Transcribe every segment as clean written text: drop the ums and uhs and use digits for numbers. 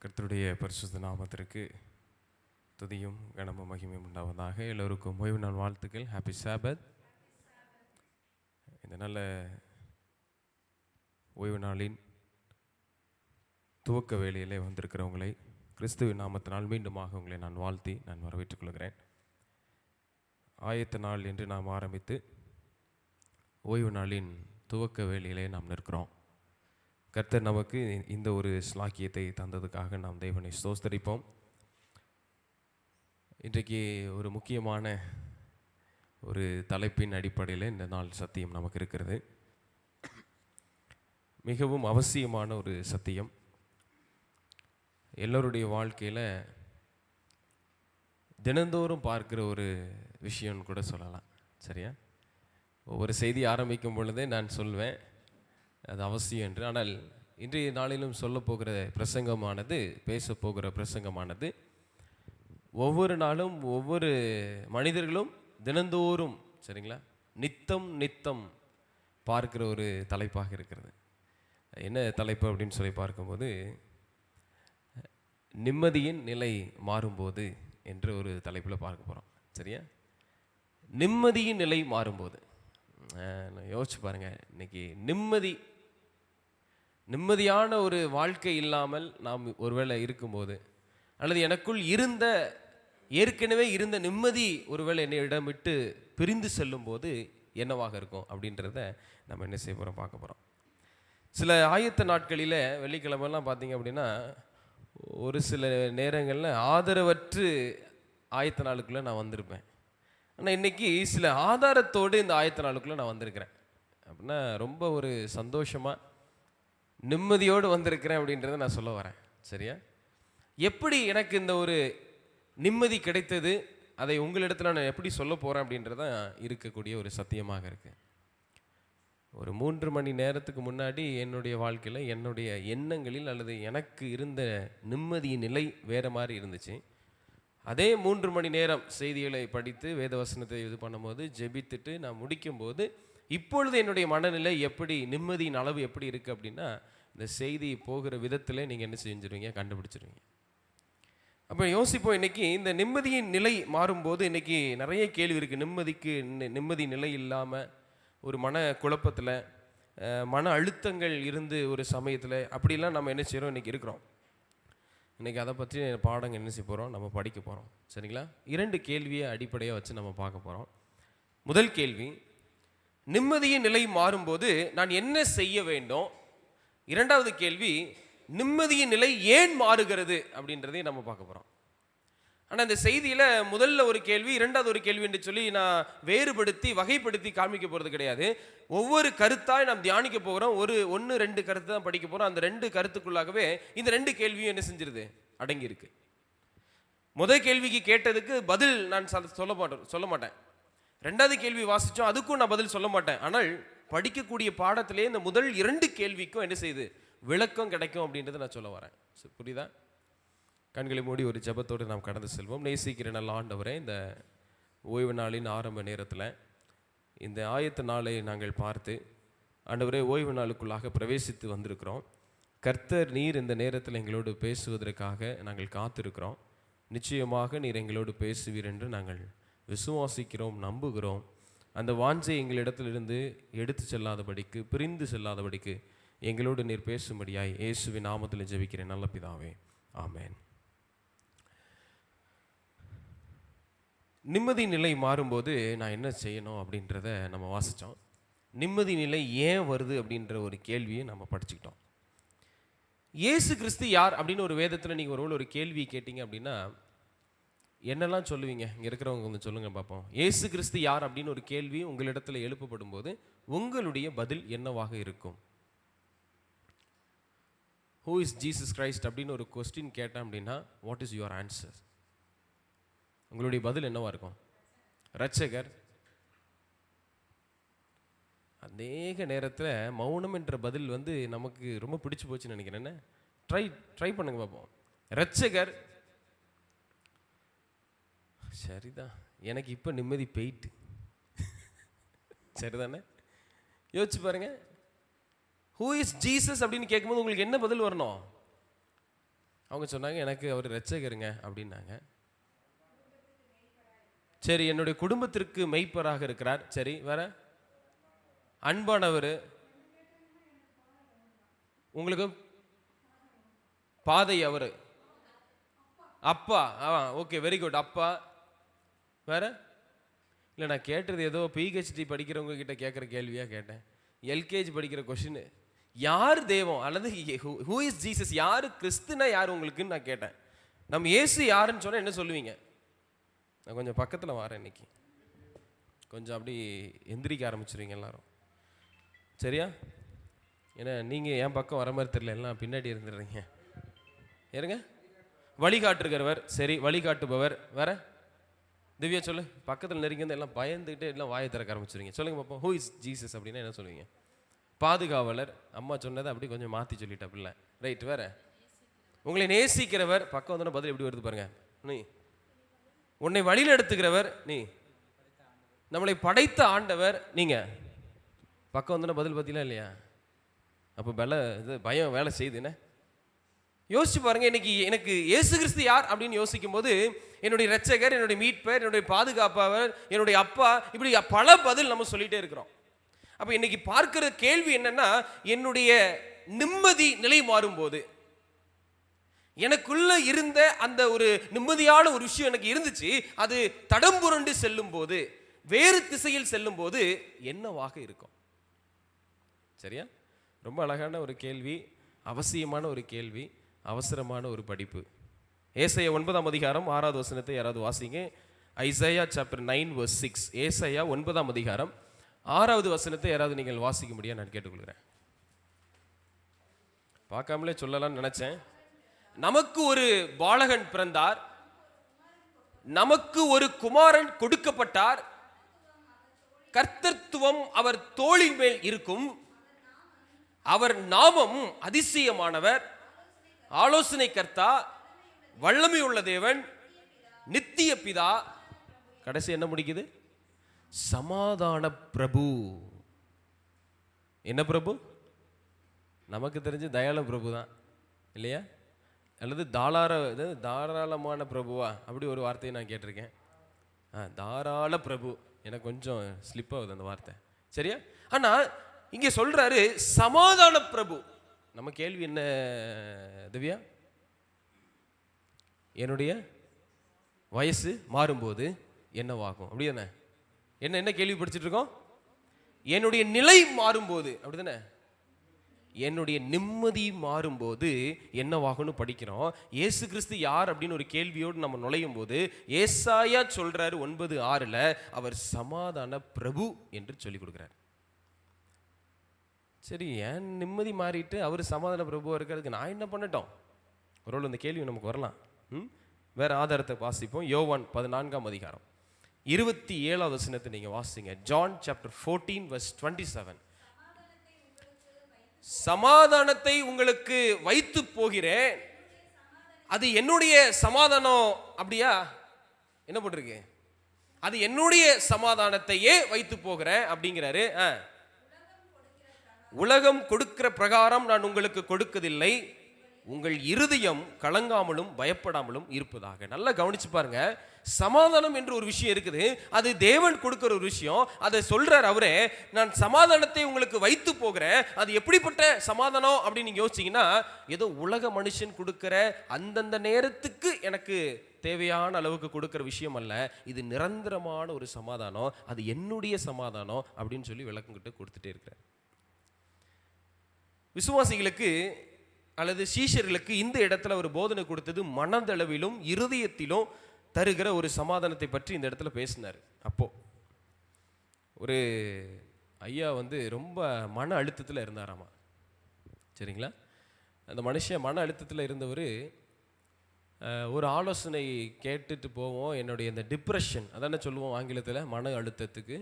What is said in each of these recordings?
கர்த்தருடைய பரிசுத்த நாமத்திற்கு துதியும் கனமும் மகிமையும் உண்டாவதாக. எல்லோருக்கும் ஓய்வு நாள் வாழ்த்துக்கள். ஹாப்பி சாபத். இந்த நல்ல ஓய்வு நாளின் துவக்க வேளையிலே வந்திருக்கிறவங்களை கிறிஸ்துவின் நாமத்தினால் மீண்டுமாக உங்களை நான் வாழ்த்தி நான் வரவேற்றுக் கொள்கிறேன். ஆயத்த நாள் என்று நாம் ஆரம்பித்து ஓய்வு நாளின் துவக்க வேளையிலே நாம் நிற்கிறோம். கர்த்தர் நமக்கு இந்த ஒரு ஸ்லாக்கியத்தை தந்ததுக்காக நாம் தேவனை ஸ்தோஸ்தரிப்போம். இன்றைக்கு ஒரு முக்கியமான ஒரு தலைப்பின் அடிப்படையில் இந்த நாள் சத்தியம் நமக்கு இருக்கிறது. மிகவும் அவசியமான ஒரு சத்தியம். எல்லோருடைய வாழ்க்கையில் தினந்தோறும் பார்க்குற ஒரு விஷயம்னு கூட சொல்லலாம். சரியா? ஒவ்வொரு செய்தி ஆரம்பிக்கும் பொழுதே நான் சொல்வேன் அது அவசியம் என்று. ஆனால் இன்றைய நாளிலும் சொல்ல போகிற பிரசங்கமானது, பேச போகிற பிரசங்கமானது ஒவ்வொரு நாளும் ஒவ்வொரு மனிதர்களும் தினந்தோறும், சரிங்களா, நித்தம் பார்க்கிற ஒரு தலைப்பாக இருக்கிறது. என்ன தலைப்பு அப்படின்னு சொல்லி பார்க்கும்போது, நிம்மதியின் நிலை மாறும்போது என்று ஒரு தலைப்பில் பார்க்க போகிறோம். சரியா? நிம்மதியின் நிலை மாறும்போது யோசிச்சு பாருங்க. இன்னைக்கு நிம்மதியான ஒரு வாழ்க்கை இல்லாமல் நாம் ஒருவேளை இருக்கும்போது, அல்லது எனக்குள் ஏற்கனவே இருந்த நிம்மதி ஒருவேளை என்னை இடமிட்டு பிரிந்து செல்லும் போது என்னவாக இருக்கும் அப்படின்றத நம்ம என்ன செய்ய போகிறோம், பார்க்க போகிறோம். சில ஆயத்த நாட்களில் வெள்ளிக்கிழமெல்லாம் பார்த்தீங்க அப்படின்னா, ஒரு சில நேரங்களில் ஆதரவற்று ஆயத்த நாளுக்குள்ளே நான் வந்திருப்பேன். ஆனால் இன்றைக்கி சில ஆதாரத்தோடு இந்த ஆயத்த நாளுக்குள்ளே நான் வந்திருக்கிறேன். அப்படின்னா ரொம்ப ஒரு சந்தோஷமாக நிம்மதியோடு வந்திருக்கிறேன் அப்படின்றத நான் சொல்ல வரேன். சரியா? எப்படி எனக்கு இந்த ஒரு நிம்மதி கிடைத்தது, அதை உங்களிடத்தில் நான் எப்படி சொல்ல போகிறேன் அப்படின்றதான் இருக்கக்கூடிய ஒரு சத்தியமாக இருக்குது. ஒரு 3 மணி நேரத்துக்கு முன்னாடி என்னுடைய வாழ்க்கையில், என்னுடைய எண்ணங்களில் அல்லது எனக்கு இருந்த நிம்மதியின் நிலை வேறு மாதிரி இருந்துச்சு. அதே 3 மணி நேரம் செய்திகளை படித்து வேதவசனத்தை இது பண்ணும்போது, ஜெபித்துட்டு நான் முடிக்கும்போது, இப்பொழுது என்னுடைய மனநிலை எப்படி, நிம்மதியின் அளவு எப்படி இருக்குது அப்படின்னா, இந்த செய்தி போகிற விதத்தில் நீங்கள் என்ன செஞ்சுருவீங்க, கண்டுபிடிச்சிருவீங்க. அப்போ யோசிப்போம், இன்றைக்கி இந்த நிம்மதியின் நிலை மாறும்போது இன்றைக்கி நிறைய கேள்வி இருக்குது. நிம்மதி நிலை இல்லாமல் ஒரு மன குழப்பத்தில், மன அழுத்தங்கள் இருந்து ஒரு சமயத்தில் அப்படிலாம் நம்ம என்ன செய்கிறோம், இன்றைக்கி இருக்கிறோம். இன்றைக்கி அதை பற்றி பாடங்கள் என்ன செய்ய போகிறோம், நம்ம படிக்க போகிறோம். சரிங்களா? 2 கேள்வியை அடிப்படையாக வச்சு நம்ம பார்க்க போகிறோம். முதல் கேள்வி, நிம்மதியின் நிலை மாறும்போது நான் என்ன செய்ய வேண்டும். 2வது கேள்வி, நிம்மதியின் நிலை ஏன் மாறுகிறது அப்படின்றதையும் நம்ம பார்க்க போகிறோம். ஆனால் இந்த செய்தியில் முதல்ல ஒரு கேள்வி, 2வது ஒரு கேள்வி என்று சொல்லி நான் வேறுபடுத்தி வகைப்படுத்தி காமிக்க போகிறது கிடையாது. ஒவ்வொரு கருத்தாய் நாம் தியானிக்க போகிறோம். 1-2 கருத்து தான் படிக்க போகிறோம். அந்த 2 கருத்துக்குள்ளாகவே இந்த 2 கேள்வியும் என்ன செஞ்சிருது, அடங்கியிருக்கு. முதல் கேள்விக்கு கேட்டதுக்கு பதில் நான் சொல்ல மாட்டேன். 2வது கேள்வி வாசித்தோம், அதுக்கும் நான் பதில் சொல்ல மாட்டேன். ஆனால் படிக்கக்கூடிய பாடத்திலே இந்த முதல் 2 கேள்விக்கும் என்ன செய்யுது, விளக்கம் கிடைக்கும் அப்படின்றத நான் சொல்ல வரேன். புரியுதா? கண்களை மூடி ஒரு ஜெபத்தோடு நாம் கடந்து செல்வோம். நேசிக்கிற நல்ல ஆண்டவரே, இந்த ஓய்வு நாளின் ஆரம்ப நேரத்தில் இந்த ஆயத்த நாளை நாங்கள் பார்த்து, ஆண்டவரே, ஓய்வு நாளுக்குள்ளாக பிரவேசித்து வந்திருக்கிறோம். கர்த்தர் நீர் இந்த நேரத்தில் எங்களோடு பேசுவதற்காக நாங்கள் காத்திருக்கிறோம். நிச்சயமாக நீர் எங்களோடு பேசுவீர் என்று நாங்கள் விசுவாசிக்கிறோம், நம்புகிறோம். அந்த வாஞ்சை எங்களிடத்திலிருந்து எடுத்து செல்லாதபடிக்கு, பிரிந்து செல்லாதபடிக்கு எங்களோடு நீர் பேசும்படியாய் இயேசுவின் நாமத்தில் ஜெபிக்கிறேன் நல்ல பிதாவே, ஆமென். நிம்மதி நிலை மாறும்போது நான் என்ன செய்யணும் அப்படின்றத நம்ம வாசித்தோம். நிம்மதி நிலை ஏன் வருது அப்படின்ற ஒரு கேள்வியை நம்ம படிச்சுக்கிட்டோம். இயேசு கிறிஸ்து யார் அப்படின்னு ஒரு வேதத்தில் நீங்கள் ஒரு கேள்வி கேட்டீங்க அப்படின்னா என்னெல்லாம் சொல்லுவீங்க? இங்கே இருக்கிறவங்க கொஞ்சம் சொல்லுங்கள் பார்ப்போம். இயேசு கிறிஸ்து யார் அப்படின்னு ஒரு கேள்வி உங்களிடத்தில் எழுப்பப்படும் போது உங்களுடைய பதில் என்னவாக இருக்கும்? ஹூ இஸ் ஜீசஸ் கிரைஸ்ட் அப்படின்னு ஒரு கொஸ்டின் கேட்டேன் அப்படின்னா வாட் இஸ் யுவர் ஆன்சர்? உங்களுடைய பதில் என்னவா இருக்கும்? இரட்சகர். அநேக நேரத்தில் மௌனம் என்ற பதில் நமக்கு ரொம்ப பிடிச்சு போச்சுன்னு நினைக்கிறேன். என்ன ட்ரை பண்ணுங்க பார்ப்போம். இரட்சகர், சரிதான், எனக்கு இப்போ நிம்மதி போயிட்டு. சரிதானே? யோசிச்சு பாருங்க. ஹூ இஸ் ஜீசஸ் அப்படின்னு கேட்கும்போது உங்களுக்கு என்ன பதில் வரணும்? அவங்க சொன்னாங்க, எனக்கு அவர் இரட்சகருங்க அப்படின்னாங்க. சரி, என்னுடைய குடும்பத்திற்கு மெய்ப்பராக இருக்கிறார். சரி, வேற அன்பானவர், உங்களுக்கு பாதை அவர், அப்பா. Okay, very good. அப்பா. வேற இல்லை, நான் கேட்டது ஏதோ பிஹெச்டி படிக்கிறவங்க கிட்ட கேட்குற கேள்வியாக கேட்டேன். எல்கேஜி படிக்கிற கொஷின், யார் தெய்வம் அல்லது ஹூ இஸ் ஜீசஸ், யார் கிறிஸ்துனா யார் உங்களுக்குன்னு நான் கேட்டேன். நம்ம இயேசு யாருன்னு சொன்னால் என்ன சொல்லுவீங்க? நான் கொஞ்சம் பக்கத்தில் வரேன் இன்னைக்கு, கொஞ்சம் அப்படி எந்திரிக்க ஆரம்பிச்சிருவீங்க எல்லாரும், சரியா? ஏன்னா நீங்கள் என் பக்கம் வர மாதிரி தெரியல, எல்லாம் பின்னாடி இருந்துடுறீங்க. ஏறுங்க. வழிகாட்டுகிறவர். சரி, வழிகாட்டுபவர். வேற திவ்யா சொல்லு. பக்கத்தில் நெருங்கி வந்து எல்லாம் பயந்துக்கிட்டு எல்லாம் வாயை திறக்க ஆரம்பிச்சிருங்க. சொல்லுங்க பார்ப்போம், ஹூ இஸ் ஜீசஸ் அப்படின்னா என்ன சொல்லுவீங்க? பாதுகாவலர். அம்மா சொன்னதை அப்படி கொஞ்சம் மாற்றி சொல்லிட்டா பிள்ளை. ரைட். வேற உங்களை நேசிக்கிறவர். பக்கம் வந்தோன்னா பதில் எப்படி வருது பாருங்க. நீ உன்னை வழிநடத்துகிறவர். நீ நம்மளை படைத்த ஆண்டவர். நீங்கள் பக்கம் வந்தோன்னா பதில் பார்த்தீங்களா இல்லையா? அப்போ பயம் வேலை செய்யுது. என்ன யோசிச்சு பாருங்க. இன்னைக்கு எனக்கு இயேசு கிறிஸ்து யார் அப்படின்னு யோசிக்கும் போது, என்னுடைய இரட்சகர், என்னுடைய மீட்பர், என்னுடைய பாதுகாப்பவர், என்னுடைய அப்பா, இப்படி பல பதில் நம்ம சொல்லிட்டே இருக்கிறோம். அப்போ இன்னைக்கு பார்க்கிற கேள்வி என்னன்னா, என்னுடைய நிம்மதி நிலை மாறும்போது, எனக்குள்ள இருந்த அந்த ஒரு நிம்மதியான ஒரு விஷயம் எனக்கு இருந்துச்சு, அது தடம் புரண்டு செல்லும் போது, வேறு திசையில் செல்லும் போது என்னவாக இருக்கும்? சரியா? ரொம்ப அழகான ஒரு கேள்வி, அவசியமான ஒரு கேள்வி, அவசரமான ஒரு படிப்பு. ஏசாயா 9ஆம் அதிகாரம் 6வது வசனத்தை யாராவது வாசிங்க. Isaiah chapter 9 verse 6. ஏசாயா 9ஆம் அதிகாரம் 6வது வசனத்தை யாராவது நீங்கள் வாசிக்க முடியா நான் கேட்டுக்கொள்கிறேன். பார்க்காமலே சொல்லலாம்னு நினைச்சேன். நமக்கு ஒரு பாலகன் பிறந்தார், நமக்கு ஒரு குமாரன் கொடுக்கப்பட்டார், கர்த்தத்துவம் அவர் தோளின் மேல் இருக்கும், அவர் நாமம் அதிசயமானவர், ஆலோசனை கர்த்தா, வல்லமை உள்ள தேவன், நித்திய பிதா. கடைசி என்ன முடிக்குது? சமாதான பிரபு. என்ன பிரபு? நமக்கு தெரிஞ்சு தயாள பிரபு தான் இல்லையா? அல்லது தாராளமான பிரபுவா, அப்படி ஒரு வார்த்தையை நான் கேட்டிருக்கேன். தாராள பிரபு. எனக்கு கொஞ்சம் ஸ்லிப் ஆகுது அந்த வார்த்தை, சரியா? ஆனால் இங்கே சொல்றாரு சமாதான பிரபு. நம்ம கேள்வி என்ன திவ்யா? என்னுடைய வயசு மாறும்போது என்னவாகும், அப்படி தானே? என்ன கேள்வி படிச்சுட்டு இருக்கோம்? என்னுடைய நிலை மாறும்போது, அப்படி தானே? என்னுடைய நிம்மதி மாறும்போது என்னவாகும்னு படிக்கிறோம். இயேசு கிறிஸ்து யார் அப்படின்னு ஒரு கேள்வியோடு நம்ம நுழையும் போது ஏசாயா சொல்றாரு 9:6 அவர் சமாதான பிரபு என்று சொல்லி கொடுக்குறாரு. சரி, ஏன் நிம்மதி மாறிட்டு அவர் சமாதான பிரபுவாக இருக்கிறதுக்கு நான் என்ன பண்ணட்டும்? ஒரு இந்த கேள்வி நமக்கு வரலாம். வேற ஆதாரத்தை வாசிப்போம். யோவான் 14ஆம் அதிகாரம் 27வது வசனத்தை நீங்க வாசிங்க. John chapter 14 verse 27. சமாதானத்தை உங்களுக்கு வைத்து போகிறேன், அது என்னுடைய சமாதானம். அப்படியா? என்ன போட்டிருக்கு? அது என்னுடைய சமாதானத்தையே வைத்து போகிறேன் அப்படிங்கிறாரு. உலகம் கொடுக்கிற பிரகாரம் நான் உங்களுக்கு கொடுக்கவில்லை, உங்கள் இருதயம் கலங்காமலும் பயப்படாமலும் இருப்பதாக. நல்லா கவனிச்சு பாருங்க. சமாதானம் என்று ஒரு விஷயம் இருக்குது, அது தேவன் கொடுக்கிற ஒரு விஷயம். அதை சொல்றார் அவரே, நான் சமாதானத்தை உங்களுக்கு வைத்து போகிறேன். அது எப்படிப்பட்ட சமாதானம் அப்படின்னு நீங்க யோசிச்சீங்கன்னா, ஏதோ உலக மனுஷன் கொடுக்கிற அந்தந்த நேரத்துக்கு எனக்கு தேவையான அளவுக்கு கொடுக்கிற விஷயம் அல்ல, இது நிரந்தரமான ஒரு சமாதானம், அது என்னுடைய சமாதானம் அப்படின்னு சொல்லி விளக்கங்கிட்ட கொடுத்துட்டே இருக்கிறார். விசுவாசிகளுக்கு அல்லது சீஷர்களுக்கு இந்த இடத்துல ஒரு போதனை கொடுத்தது மனதளவிலும் இருதயத்திலும் தருகிற ஒரு சமாதானத்தை பற்றி இந்த இடத்துல பேசினார். அப்போ ஒரு ஐயா ரொம்ப மன அழுத்தத்தில் இருந்தாராமா, சரிங்களா? அந்த மனுஷன் மன அழுத்தத்தில் இருந்தவர் ஒரு ஆலோசனை கேட்டுட்டு போவோம். என்னுடைய இந்த டிப்ரெஷன், அதானே சொல்லுவோம் ஆங்கிலத்தில் மன அழுத்தத்துக்கு,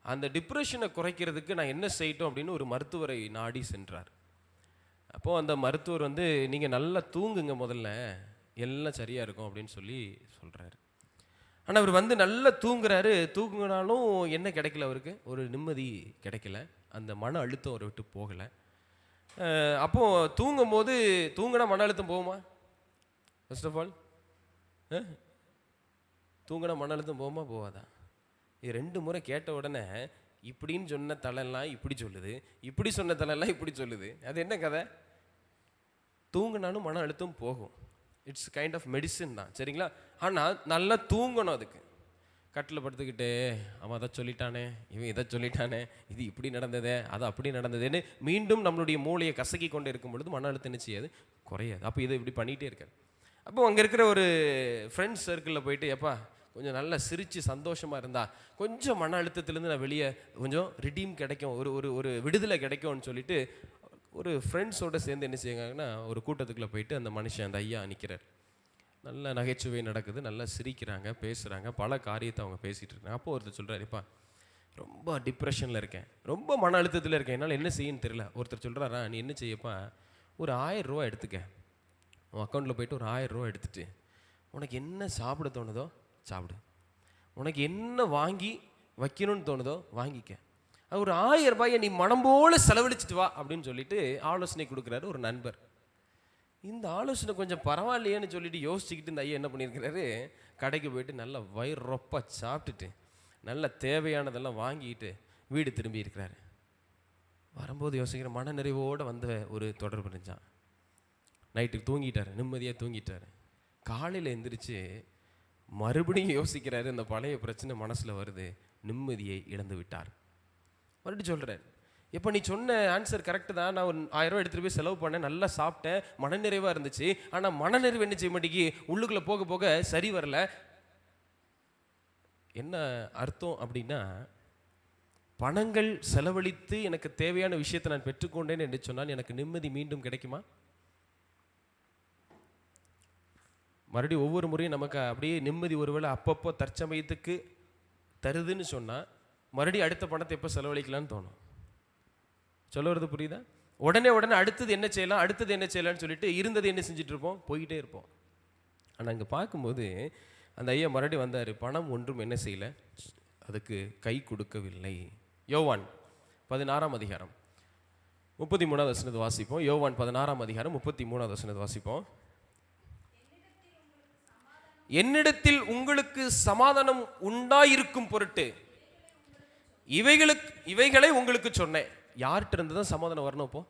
அந்த டிப்ரெஷனை குறைக்கிறதுக்கு நான் என்ன செய்யட்டும் அப்படின்னு ஒரு மருத்துவரை நாடி சென்றார். அப்போது அந்த மருத்துவர் நீங்கள் நல்லா தூங்குங்க, முதல்ல எல்லாம் சரியாக இருக்கும் அப்படின்னு சொல்லி சொல்கிறாரு. ஆனால் அவர் நல்லா தூங்குறாரு. தூங்குனாலும் என்ன கிடைக்கல, அவருக்கு ஒரு நிம்மதி கிடைக்கல, அந்த மன அழுத்தம் அவரை விட்டு போகலை. அப்போது தூங்கும் போது, தூங்கினா மன அழுத்தம் போகுமா? ஃபர்ஸ்ட் ஆஃப் ஆல் தூங்கினா மன அழுத்தம் போகுமா போகாதா? இது 2 முறை கேட்ட உடனே இப்படின்னு சொன்ன தலையெல்லாம் இப்படி சொல்லுது, இப்படி சொன்ன தலையெல்லாம் இப்படி சொல்லுது. அது என்ன கதை? தூங்கினாலும் மன அழுத்தம் போகும். இட்ஸ் கைண்ட் ஆஃப் மெடிசன் தான், சரிங்களா? ஆனால் நல்லா தூங்கணும். அதுக்கு கட்டில் படுத்துக்கிட்டு அவன் அதை சொல்லிட்டானே, இவன் இதை சொல்லிட்டானே, இது இப்படி நடந்ததே, அது அப்படி நடந்ததுன்னு மீண்டும் நம்மளுடைய மூளையை கசக்கி கொண்டு இருக்கும் பொழுது மன அழுத்தம் என்ன செய்யாது? குறையாது. அப்போ இதை இப்படி பண்ணிகிட்டே இருக்காது. அப்போ அங்கே இருக்கிற ஒரு ஃப்ரெண்ட்ஸ் சர்க்கிளில் போயிட்டு, எப்பா கொஞ்சம் நல்லா சிரித்து சந்தோஷமாக இருந்தால் கொஞ்சம் மன அழுத்தத்துலேருந்து நான் வெளியே கொஞ்சம் ரிடீம் கிடைக்கும், ஒரு ஒரு ஒரு விடுதலை கிடைக்கும்னு சொல்லிட்டு ஒரு ஃப்ரெண்ட்ஸோடு சேர்ந்து என்ன செய்யுங்கன்னா ஒரு கூட்டத்துக்குள்ளே போயிட்டு அந்த மனுஷன், அந்த ஐயா நிற்கிறார். நல்ல நகைச்சுவை நடக்குது, நல்லா சிரிக்கிறாங்க, பேசுகிறாங்க, பல காரியத்தை அவங்க பேசிகிட்டு இருக்காங்க. அப்போ ஒருத்தர் சொல்கிறார், எப்பா ரொம்ப டிப்ரெஷனில் இருக்கேன், ரொம்ப மன அழுத்தத்தில் இருக்கேன், என்னால் என்ன செய்யன்னு தெரியல. ஒருத்தர் சொல்கிறாரா, நீ என்ன செய்யப்பா, ஒரு 1000 ரூபா எடுத்துக்க, உன் அக்கௌண்ட்டில் போய்ட்டு ஒரு 1000 ரூபா எடுத்துட்டு உனக்கு என்ன சாப்பிட தோணுதோ சாப்பிடு, உனக்கு என்ன வாங்கி வைக்கணும்னு தோணுதோ வாங்கிக்க, அது ஒரு 1000 ரூபாயை நீ மனம் போல செலவழிச்சிட்டு வா அப்படின்னு சொல்லிட்டு ஆலோசனை கொடுக்குறாரு ஒரு நண்பர். இந்த ஆலோசனை கொஞ்சம் பரவாயில்லையேன்னு சொல்லிட்டு யோசிச்சுக்கிட்டு இந்த ஐயா என்ன பண்ணியிருக்கிறாரு, கடைக்கு போயிட்டு நல்லா வயிறு ரொப்ப சாப்பிட்டுட்டு நல்ல தேவையானதெல்லாம் வாங்கிட்டு வீடு திரும்பி இருக்கிறாரு. வரும்போது யோசிக்கிற மன நிறைவோடு வந்த ஒரு தொடர்பு இருந்துச்சான். நைட்டுக்கு தூங்கிட்டார், நிம்மதியாக தூங்கிட்டார். காலையில் எந்திரிச்சு மறுபடியும் யோசிக்கிறாரு, இந்த பழைய பிரச்சனை மனசில் வருது, நிம்மதியை இழந்து விட்டார். மறுபடியும் சொல்கிறார், இப்போ நீ சொன்ன ஆன்சர் கரெக்டு தான், நான் ஒரு 1000 ரூபா எடுத்துகிட்டு போய் செலவு பண்ணேன், நல்லா சாப்பிட்டேன், மனநிறைவாக இருந்துச்சு. ஆனால் மனநிறைவு என்ன செய்ய மாட்டேங்கி, உள்ளுக்குள்ளே போக போக சரி வரல. என்ன அர்த்தம் அப்படின்னா, பணங்கள் செலவழித்து எனக்கு தேவையான விஷயத்தை நான் பெற்றுக்கொண்டேன் என்று சொன்னால் எனக்கு நிம்மதி மீண்டும் கிடைக்குமா? மறுபடியும் ஒவ்வொரு முறையும் நமக்கு அப்படியே நிம்மதி ஒருவேளை அப்பப்போ தற்சமயத்துக்கு தருதுன்னு சொன்னால் மறுபடியும் அடுத்த பணத்தை எப்போ செலவழிக்கலான்னு தோணும். சொல்ல வருது புரியுதா? உடனே அடுத்தது என்ன செய்யலாம், அடுத்தது என்ன செய்யலாம்னு சொல்லிட்டு இருந்தது என்ன செஞ்சுட்டு இருப்போம், போய்கிட்டே இருப்போம். ஆனால் இங்கே பார்க்கும்போது அந்த ஐயா மறுபடியும் வந்தார், பணம் ஒன்றும் என்ன செய்யலை, அதுக்கு கை கொடுக்கவில்லை. யோவான் 16ஆம் அதிகாரம் 33ஆவது வசனத்தை வாசிப்போம். யோவான் 16ஆம் அதிகாரம் 33ஆவது வசனத்தை வாசிப்போம். என்னிடத்தில் உங்களுக்கு சமாதானம் உண்டாயிருக்கும் பொருட்டு இவைகளை உங்களுக்கு சொன்னேன். யார்கிட்ட இருந்து தான் சமாதானம் வரணும்? இப்போ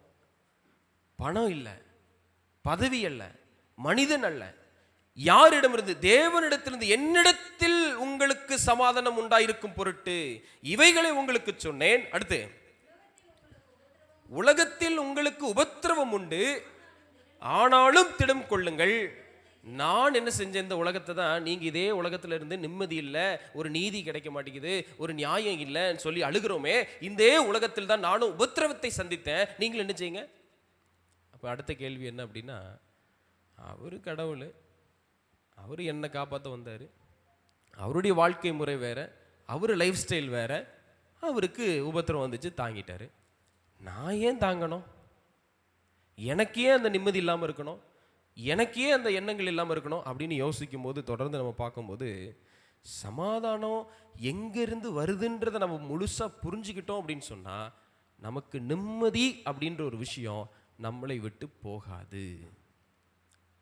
பணம் இல்லை, பதவி அல்ல, மனிதன் அல்ல, யாரிடமிருந்து? தேவனிடத்திலிருந்து. என்னிடத்தில் உங்களுக்கு சமாதானம் உண்டாயிருக்கும் பொருட்டு இவைகளை உங்களுக்கு சொன்னேன். அடுத்து, உலகத்தில் உங்களுக்கு உபத்திரவம் உண்டு, ஆனாலும் திடம் கொள்ளுங்கள். நான் என்ன செஞ்சேன், இந்த உலகத்தை தான், நீங்கள் இதே உலகத்தில் இருந்து நிம்மதி இல்லை, ஒரு நீதி கிடைக்க மாட்டேங்குது, ஒரு நியாயம் இல்லைன்னு சொல்லி அழுகிறோமே, இந்த உலகத்தில் தான் நானும் உபத்திரவத்தை சந்தித்தேன், நீங்கள் என்ன செய்யுங்க? அப்போ அடுத்த கேள்வி என்ன அப்படின்னா, அவர் கடவுள், அவர் என்னை காப்பாற்ற வந்தார், அவருடைய வாழ்க்கை முறை வேறு, அவர் லைஃப் ஸ்டைல் வேறு, அவருக்கு உபத்திரவம் வந்துச்சு, தாங்கிட்டார். நான் ஏன் தாங்கணும்? எனக்கு ஏன் அந்த நிம்மதி இல்லாமல் இருக்கணும்? எனக்கு ஏன் அந்த எண்ணங்கள் இல்லாமல் இருக்கணும் அப்படின்னு யோசிக்கும் போது, தொடர்ந்து நம்ம பார்க்கும்போது, சமாதானம் எங்கேருந்து வருதுன்றதை நம்ம முழுசாக புரிஞ்சுக்கிட்டோம் அப்படின்னு சொன்னால் நமக்கு நிம்மதி அப்படின்ற ஒரு விஷயம் நம்மளை விட்டு போகாது.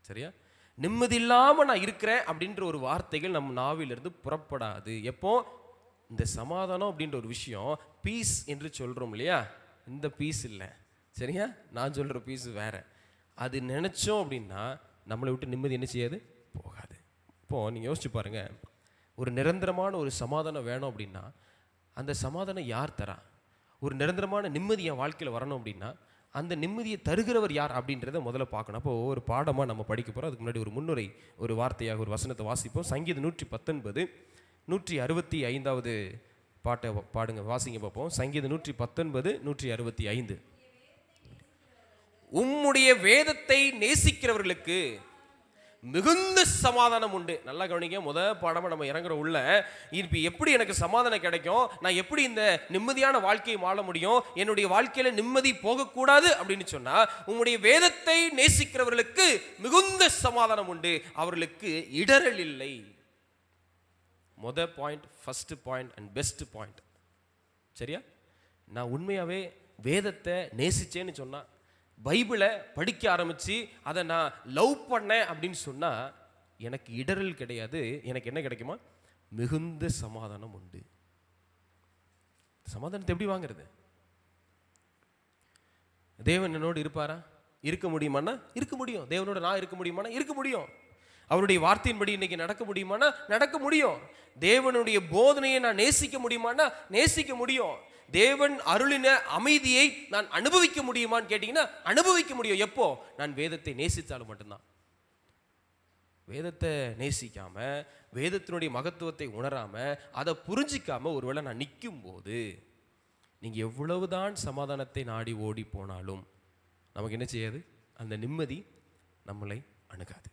சரியா? நிம்மதி இல்லாமல் நான் இருக்கிறேன் அப்படின்ற ஒரு வார்த்தைகள் நம்ம நாவிலிருந்து புறப்படாது. எப்போ இந்த சமாதானம் அப்படின்ற ஒரு விஷயம், பீஸ் என்று சொல்கிறோம் இல்லையா, இந்த பீஸ் இல்லை, சரியா? நான் சொல்கிற பீஸ் வேற. அது நினச்சோம் அப்படின்னா நம்மளை விட்டு நிம்மதி என்ன செய்யாது? போகாது. இப்போது நீங்கள் யோசிச்சு பாருங்கள், ஒரு நிரந்தரமான ஒரு சமாதானம் வேணும் அப்படின்னா அந்த சமாதானம் யார் தரா? ஒரு நிரந்தரமான நிம்மதி என் வாழ்க்கையில் வரணும் அப்படின்னா அந்த நிம்மதியை தருகிறவர் யார் அப்படின்றத முதல்ல பார்க்கணும். அப்போ ஒவ்வொரு பாடமாக நம்ம படிக்க போகிறோம். அதுக்கு முன்னாடி ஒரு முன்னுரை, ஒரு வார்த்தையாக ஒரு வசனத்தை வாசிப்போம். சங்கீதம் 119 165வது பாட்டை பாடுங்க, வாசிங்க பார்ப்போம். சங்கீதம் 119 165. உம்முடைய வேதத்தை நேசிக்கிறவர்களுக்கு மிகுந்த சமாதானம் உண்டு. நல்லா கவனிங்க, முதல் பாடமாக நம்ம இறங்குற உள்ள, இப்போ எப்படி எனக்கு சமாதானம் கிடைக்கும், நான் எப்படி இந்த நிம்மதியான வாழ்க்கையை வாழ முடியும், என்னுடைய வாழ்க்கையில நிம்மதி போகக்கூடாது அப்படின்னு சொன்னா, உம்முடைய வேதத்தை நேசிக்கிறவர்களுக்கு மிகுந்த சமாதானம் உண்டு, அவர்களுக்கு இடரல் இல்லை. முதல் point, first point and best point. சரியா? நான் உண்மையாகவே வேதத்தை நேசிச்சேன்னு சொன்னா, பைபிளை படிக்க ஆரம்பித்து அதை நான் லவ் பண்ணேன் அப்படின்னு சொன்னால் எனக்கு இடரல் கிடையாது. எனக்கு என்ன கிடைக்குமா? மிகுந்த சமாதானம் உண்டு. சமாதானத்தை எப்படி வாங்கிறது? தேவன் என்னோடு இருப்பாரா? இருக்க முடியுமானா இருக்க முடியும். தேவனோட நான் இருக்க முடியுமானா இருக்க முடியும். அவருடைய வார்த்தையின்படி இன்னைக்கு நடக்க முடியுமானா நடக்க முடியும். தேவனுடைய போதனையை நான் நேசிக்க முடியுமானா நேசிக்க முடியும். தேவன் அருளின அமைதியை நான் அனுபவிக்க முடியுமான்னு கேட்டீங்கன்னா அனுபவிக்க முடியும். எப்போ? நான் வேதத்தை நேசித்தாலும் மட்டும்தான். வேதத்தை நேசிக்காம, வேதத்தினுடைய மகத்துவத்தை உணராம, அதை புரிஞ்சிக்காம ஒருவேளை நான் நிற்கும் போது நீங்க எவ்வளவுதான் சமாதானத்தை நாடி ஓடி போனாலும் நமக்கு என்ன செய்யாது? அந்த நிம்மதி நம்மளை அணுகாது.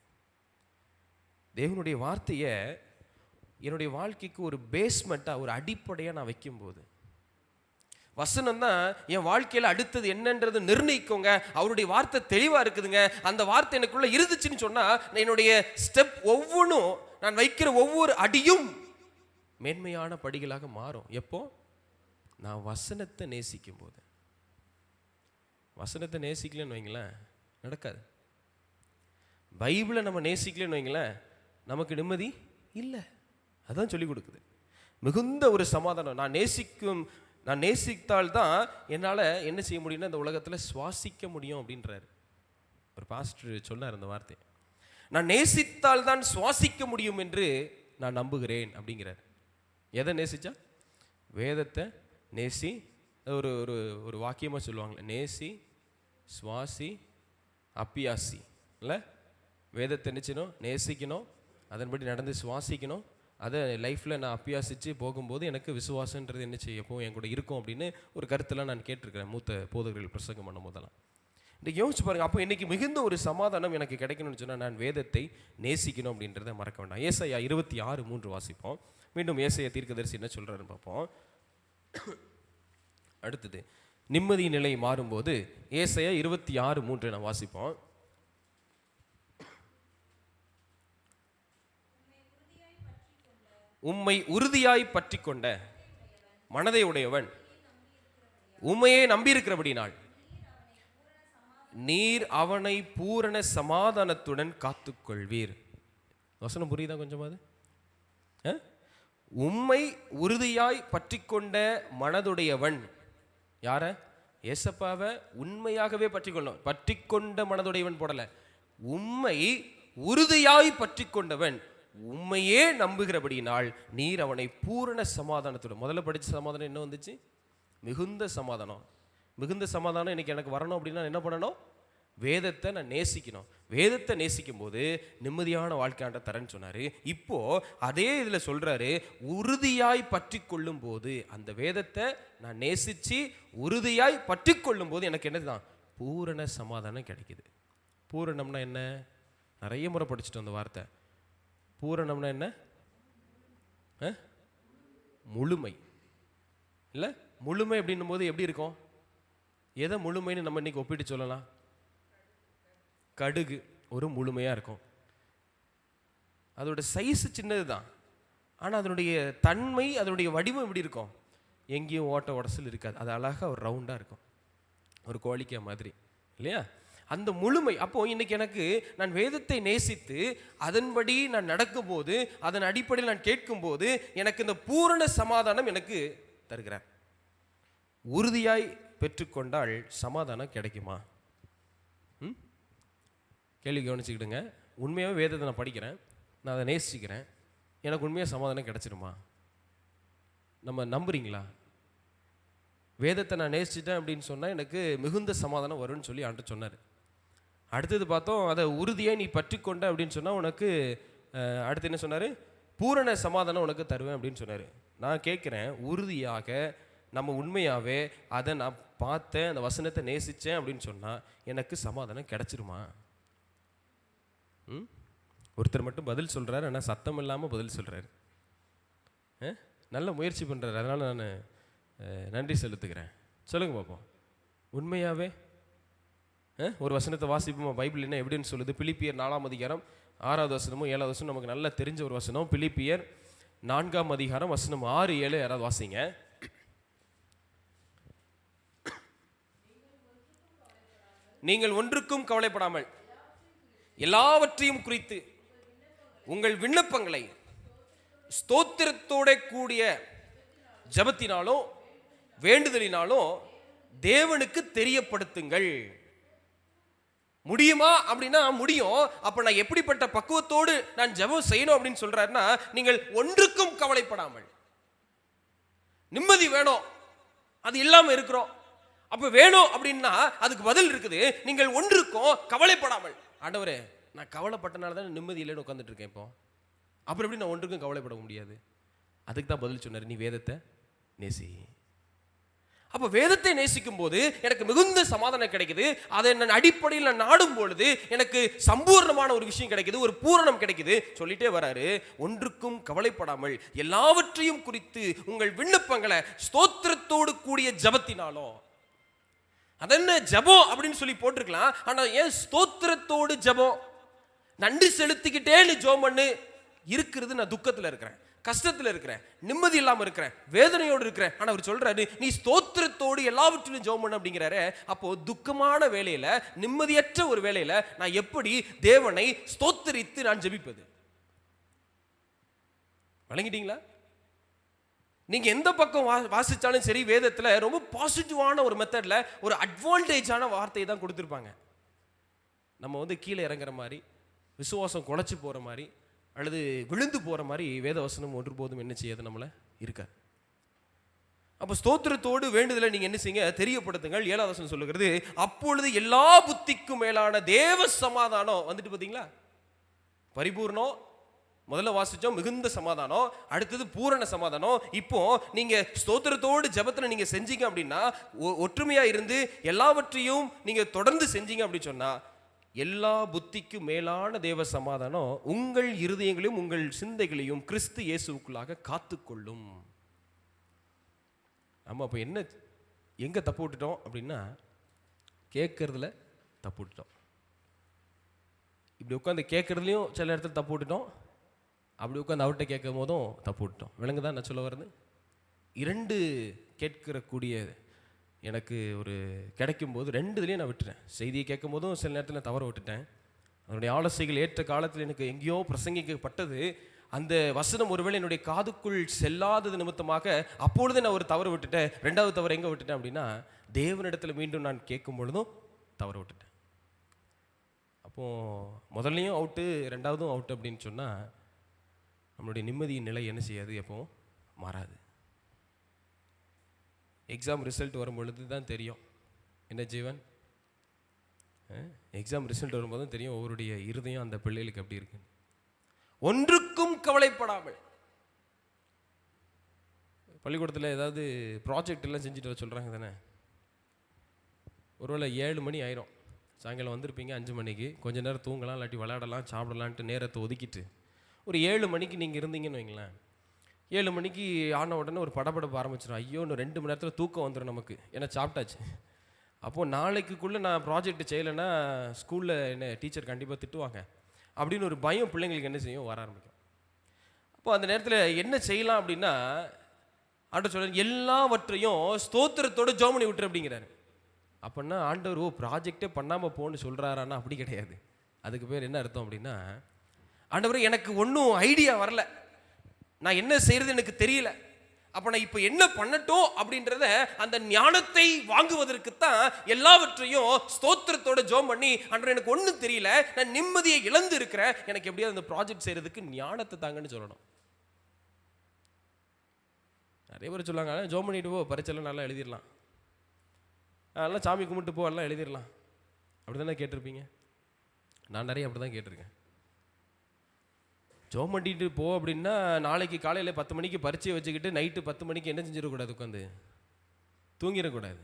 தேவனுடைய வார்த்தையை என்னுடைய வாழ்க்கைக்கு ஒரு பேஸ்மெண்ட்டாக, ஒரு அடிப்படையாக நான் வைக்கும்போது, வசனம் தான் என் வாழ்க்கையில் அடுத்தது என்னன்றது நிர்ணயிக்கோங்க. அவருடைய வார்த்தை தெளிவாக இருக்குதுங்க. அந்த வார்த்தை எனக்குள்ளே இருந்துச்சுன்னு சொன்னால் என்னுடைய ஸ்டெப் ஒவ்வொன்றும், நான் வைக்கிற ஒவ்வொரு அடியும் மேன்மையான படிகளாக மாறும். எப்போ? நான் வசனத்தை நேசிக்கும் போது. வசனத்தை நேசிக்கலன்னு வைங்களேன், நடக்காது. பைபிளை நம்ம நேசிக்கலன்னு வைங்களேன், நமக்கு நிம்மதி இல்லை. அதான் சொல்லிக் கொடுக்குது. மிகுந்த ஒரு சமாதானம். நான் நேசித்தால்தான் என்னால் என்ன செய்ய முடியும்னா இந்த உலகத்தில் சுவாசிக்க முடியும் அப்படின்றாரு ஒரு பாஸ்டர் சொன்னார் அந்த வார்த்தை. நான் நேசித்தால் தான் சுவாசிக்க முடியும் என்று நான் நம்புகிறேன் அப்படிங்கிறார். எதை நேசிச்சா? வேதத்தை நேசி. ஒரு ஒரு ஒரு வாக்கியமாக சொல்லுவாங்களே, நேசி, சுவாசி, அப்பியாசி. இல்லை, வேதத்தை நினைச்சணும், நேசிக்கணும், அதன்படி நடந்து சுவாசிக்கணும். அதை லைஃப்பில் நான் அப்பியாசித்து போகும்போது எனக்கு விசுவாசன்றது என்ன செய்யப்போ என் கூட இருக்கும் அப்படின்னு ஒரு கருத்தெல்லாம் நான் கேட்டிருக்கிறேன் மூத்த போதகர்கள் பிரசங்கம் பண்ணும் போதெல்லாம். இன்றைக்கி யோசிச்சு பாருங்கள். அப்போ இன்றைக்கி மிகுந்த ஒரு சமாதானம் எனக்கு கிடைக்கணும்னு சொன்னால் நான் வேதத்தை நேசிக்கணும் அப்படின்றத மறக்க வேண்டாம். ஏசாயா 26:3 வாசிப்போம். மீண்டும் ஏசாயா தீர்க்கதரிசி என்ன சொல்கிறாருன்னு பார்ப்போம். அடுத்தது நிம்மதி நிலை மாறும்போது ஏசாயா 26:3 நான் வாசிப்போம். உம்மை உறுதியாய் பற்றி கொண்ட மனதை உடையவன் உம்மையே நம்பியிருக்கிறபடினால் நீர் அவனை பூரண சமாதானத்துடன் காத்துக்கொள்வீர். வசனம் புரியுதா கொஞ்சமாவது? உம்மை உறுதியாய் பற்றி கொண்ட மனதுடையவன் யார? ஏசப்பாவை உண்மையாகவே பற்றி கொள்ளணும். பற்றி கொண்ட மனதுடையவன் போடல, உம்மை உறுதியாய் பற்றி கொண்டவன் உண்மையே நம்புகிறபடினால் நீர் அவனை பூரண சமாதானத்துடன். முதல்ல படித்த சமாதானம் என்ன வந்துச்சு? மிகுந்த சமாதானம். மிகுந்த சமாதானம் இன்னைக்கு எனக்கு வரணும் அப்படின்னா என்ன பண்ணணும்? வேதத்தை நான் நேசிக்கணும். வேதத்தை நேசிக்கும் போது நிம்மதியான வாழ்க்கையாண்ட தரேன்னு சொன்னார். இப்போ அதே இதில் சொல்கிறாரு, உறுதியாய் பற்றி கொள்ளும் போது, அந்த வேதத்தை நான் நேசித்து உறுதியாய் பற்றி கொள்ளும் போது எனக்கு என்னதுதான்? பூரண சமாதானம் கிடைக்குது. பூரணம்னா என்ன? நிறைய முறை படிச்சுட்டோம் அந்த வார்த்தை. பூரணம்னா என்ன? முழுமை. இல்லை, முழுமை அப்படின்னும் போது எப்படி இருக்கும்? எதை முழுமைன்னு நம்ம இன்னைக்கு ஒப்பிட்டு சொல்லலாம்? கடுகு ஒரு முழுமையாக இருக்கும். அதோட சைஸ் சின்னது தான், ஆனால் அதனுடைய தன்மை, அதனுடைய வடிவம் எப்படி இருக்கும்? எங்கேயும் ஓட்ட உடசல் இருக்காது. அது அழகாக ஒரு ரவுண்டாக இருக்கும், ஒரு கோழிக்காய் மாதிரி, இல்லையா? அந்த முழுமை. அப்போ இன்னைக்கு எனக்கு நான் வேதத்தை நேசித்து அதன்படி நான் நடக்கும்போது, அதன் அடிப்படையில் நான் கேட்கும்போது எனக்கு இந்த பூரண சமாதானம் எனக்கு தருகிறார். உறுதியாய் பெற்றுக்கொண்டால் சமாதானம் கிடைக்குமா? கேள்வி கவனிச்சுக்கிடுங்க. உண்மையாகவே வேதத்தை நான் படிக்கிறேன், நான் அதை நேசிக்கிறேன், எனக்கு உண்மையாக சமாதானம் கிடைச்சிருமா? நம்ம நம்புறீங்களா? வேதத்தை நான் நேசிச்சிட்டேன் அப்படின்னு சொன்னால் எனக்கு மிகுந்த சமாதானம் வரும்னு சொல்லி ஆண்டு சொன்னார். அடுத்தது பார்த்தோம், அதை உறுதியாக நீ பற்றி கொண்ட அப்படின்னு சொன்னால் உனக்கு அடுத்து என்ன சொன்னார்? பூரண சமாதானம் உனக்கு தருவேன் அப்படின்னு சொன்னார். நான் கேட்குறேன், உறுதியாக நம்ம உண்மையாகவே அதை நான் பார்த்தேன், அந்த வசனத்தை நேசித்தேன் அப்படின்னு சொன்னால் எனக்கு சமாதானம் கிடைச்சிருமா? ஒருத்தர் மட்டும் பதில் சொல்கிறார், ஆனால் சத்தம் இல்லாமல் பதில் சொல்கிறார். நல்ல முயற்சி பண்ணுறாரு, அதனால் நான் நன்றி செலுத்துக்கிறேன். சொல்லுங்கள் பார்ப்போம். உண்மையாகவே ஒரு வசனத்தை வாசிப்போம். பைபிள் என்ன எப்படின்னு சொல்லுது? பிலிப்பியர் 4:6 7 நமக்கு நல்லா தெரிஞ்ச ஒரு வசனம். பிலிப்பியர் 4 வசனம் 6, 7 யாராவது வாசிங்க. நீங்கள் ஒன்றுக்கும் கவலைப்படாமல் எல்லாவற்றையும் குறித்து உங்கள் விண்ணப்பங்களை ஸ்தோத்திரத்தோட கூடிய ஜெபத்தினாலும் வேண்டுதலினாலும் தேவனுக்கு தெரியப்படுத்துங்கள். முடியுமா அப்படின்னா முடியும். அப்ப நான் எப்படிப்பட்ட பக்குவத்தோடு நான் ஜெபம் செய்யணும் அப்படின்னு சொல்றாருன்னா, நீங்கள் ஒன்றுக்கும் கவலைப்படாமல். நிம்மதி வேணும், அது இல்லாம இருக்கிறோம். அப்ப வேணும் அப்படின்னா அதுக்கு பதில் இருக்குது, நீங்கள் ஒன்றுக்கும் கவலைப்படாமல். ஆண்டவரே, நான் கவலைப்பட்டனால தான் நிம்மதி இல்லைன்னு உட்காந்துட்டு இருக்கேன். இப்போ அப்புறம் எப்படி நான் ஒன்றுக்கும் கவலைப்பட முடியாது? அதுக்கு தான் பதில் சொன்னார், நீ வேதத்தை நேசி. அப்ப வேதத்தை நேசிக்கும் போது எனக்கு மிகுந்த சமாதானம் கிடைக்குது. அதை நான் அடிப்படையில் நான் நாடும் பொழுது எனக்கு சம்பூர்ணமான ஒரு விஷயம் கிடைக்குது, ஒரு பூரணம் கிடைக்குது. சொல்லிட்டே வராரு, ஒன்றுக்கும் கவலைப்படாமல் எல்லாவற்றையும் குறித்து உங்கள் விண்ணப்பங்களை ஸ்தோத்திரத்தோடு கூடிய ஜெபத்தினாலும். அதென்ன ஜெபம் அப்படின்னு சொல்லி போட்டிருக்கலாம், ஆனா ஏன் ஸ்தோத்திரத்தோடு ஜெபம்? நன்றி செலுத்திக்கிட்டே நீ ஜெபம் பண்ணு. இருக்கிறது நான் துக்கத்தில் இருக்கிறேன், கஷ்டத்தில் இருக்கிறேன், நிம்மதி இல்லாமல் இருக்கிறேன், வேதனையோடு இருக்கிறேன். ஆனால் அவர் சொல்றாரு, நீ ஸ்தோத்திரத்தோடு எல்லாவற்றிலும் ஜெபம் பண்ணு அப்படிங்கிறாரு. அப்போ துக்கமான வேலையில, நிம்மதியற்ற ஒரு வேலையில நான் எப்படி தேவனை ஸ்தோத்திரித்து நான் ஜெபிப்பது? வழங்கிட்டீங்களா? நீங்க எந்த பக்கம் வாசிச்சாலும் சரி, வேதத்துல ரொம்ப பாசிட்டிவான ஒரு மெத்தட்ல ஒரு அட்வான்டேஜான வார்த்தையை தான் கொடுத்துருப்பாங்க. நம்ம கீழே இறங்குற மாதிரி, விசுவாசம் குலைச்சு போற மாதிரி அல்லது விழுந்து போற மாதிரி வேதவசனம் ஒருபோதும் என்ன செய்யாது நம்மள இருக்க. அப்ப ஸ்தோத்திரத்தோடு வேண்டுதலை நீங்க என்ன செய்யுங்க, தெரியப்படுத்துங்கள். 7வது வசனம் சொல்லுகிறது, அப்பொழுது எல்லா புத்திக்கும் மேலான தேவ சமாதானம் வந்துட்டு. பாத்தீங்களா, பரிபூர்ணம் முதல்ல வாசிச்சோம், மிகுந்த சமாதானம். அடுத்தது பூரண சமாதானம். இப்போ நீங்க ஸ்தோத்திரத்தோடு ஜெபத்துல நீங்க செஞ்சீங்க அப்படின்னா, ஒற்றுமையா இருந்து எல்லாவற்றையும் நீங்க தொடர்ந்து செஞ்சீங்க அப்படின்னு சொன்னா, எல்லா புத்திக்கு மேலான தேவ சமாதானம் உங்கள் இருதயங்களையும் உங்கள் சிந்தைகளையும் கிறிஸ்து இயேசுவுக்குள்ளாக காத்துக்கொள்ளும். நம்ம அப்ப என்ன எங்க தப்பு விட்டுட்டோம் அப்படின்னா, கேட்கறதுல தப்பு விட்டுட்டோம். இப்படி உட்காந்து கேட்கறதுலையும் சில இடத்துல தப்பு விட்டுட்டோம், அப்படி உட்காந்து அவர்கிட்ட கேட்கும் போதும் தப்பு விட்டுட்டோம். விளங்குதான் நான் சொல்ல வர்றது? 2 கேட்கக்கூடிய எனக்கு ஒரு கிடைக்கும் போது 2 நான் விட்டுட்டேன். செய்தியை கேட்கும் போதும் சில நேரத்தில் தவற விட்டுட்டேன். அதனுடைய ஆலோசனைகள் ஏற்ற காலத்தில் எனக்கு எங்கேயோ பிரசங்கிக்கப்பட்டது. அந்த வசனம் ஒருவேளை என்னுடைய காதுக்குள் செல்லாதது நிமித்தமாக அப்பொழுது நான் ஒரு தவறு விட்டுட்டேன். 2வது தவறு எங்கே விட்டுட்டேன் அப்படின்னா, தேவனிடத்தில் மீண்டும் நான் கேட்கும் பொழுதும் தவறு விட்டுட்டேன். அப்போ முதல்லையும் அவுட்டு, 2வதும் அவுட்டு அப்படின்னு சொன்னால் நம்மளுடைய நிம்மதியின் நிலை என்ன செய்யாது, எப்பவும் மாறாது. எக்ஸாம் ரிசல்ட் வரும் பொழுது தான் தெரியும் என்ன ஜீவன். எக்ஸாம் ரிசல்ட் வரும்போது தான் தெரியும் ஒவ்வொருடைய இருதயம் அந்த பிள்ளைகளுக்கு எப்படி இருக்கு. ஒன்றுக்கும் கவலைப்படாமல். பள்ளிக்கூடத்தில் ஏதாவது ப்ராஜெக்ட் எல்லாம் செஞ்சுட்டு வர சொல்கிறாங்க தானே. ஒருவேளை 7 மணி ஆயிரும், சாயங்காலம் வந்திருப்பீங்க 5 மணிக்கு. கொஞ்ச நேரம் தூங்கலாம், இல்லாட்டி விளையாடலாம், சாப்பிடலான்ட்டு நேரத்தை ஒதுக்கிட்டு ஒரு 7 மணிக்கு நீங்கள் இருந்தீங்கன்னு வைங்களேன். 7 மணிக்கு ஆன உடனே ஒரு படபடப்பு ஆரம்பிச்சிடும். ஐயோ, இன்னும் 2 மணி நேரத்தில் தூக்கம் வந்துடும் நமக்கு, ஏன்னா சாப்பிட்டாச்சு. அப்போது நாளைக்குள்ளே நான் ப்ராஜெக்ட் செய்யலைன்னா ஸ்கூலில் என்ன டீச்சர் கண்டிப்பாக திட்டுவாங்க அப்படின்னு ஒரு பயம் பிள்ளைங்களுக்கு என்ன செய்யும், வர ஆரம்பிக்கும். அப்போ அந்த நேரத்தில் என்ன செய்யலாம் அப்படின்னா, ஆண்டவர் சொல்ல எல்லாவற்றையும் ஸ்தோத்திரத்தோடு ஜெபம் பண்ணி விட்டுரு அப்படிங்கிறாரு. அப்படின்னா ஆண்டவர் ப்ராஜெக்டே பண்ணாமல் போன்னு சொல்கிறாரான்னா அப்படி கிடையாது. அதுக்கு பேர் என்ன அர்த்தம் அப்படின்னா, ஆண்டவர் எனக்கு ஒன்றும் ஐடியா வரல, நான் என்ன செய்யறது எனக்கு தெரியல, அப்ப நான் இப்ப என்ன பண்ணட்டும் அப்படின்றத அந்த ஞானத்தை வாங்குவதற்குத்தான் எல்லாவற்றையும் ஸ்தோத்திரத்தோட ஜெபம் பண்ணி, ஆண்டவரே எனக்கு ஒன்றும் தெரியல, நான் நிம்மதியை இழந்து இருக்கிறேன், எனக்கு எப்படியாவது அந்த ப்ராஜெக்ட் செய்யறதுக்கு ஞானத்தை தாங்கன்னு சொல்லணும். நிறைய பேர் சொல்லுவாங்க, ஜெபம் பண்ணிட்டு போ, பரீட்சைலாம் நல்லா எழுதிடலாம், அதெல்லாம் சாமி கும்பிட்டு போ, எல்லாம் எழுதிடலாம், அப்படி தானே கேட்டிருப்பீங்க. நான் நிறைய அப்படி தான் கேட்டிருக்கேன். ஜெபம் பண்ணிட்டு போ அப்படின்னா, நாளைக்கு காலையில் 10 மணிக்கு பரீட்சையை வச்சுக்கிட்டு நைட்டு 10 மணிக்கு என்ன செஞ்சிடக்கூடாது, உட்காந்து தூங்கிடக்கூடாது.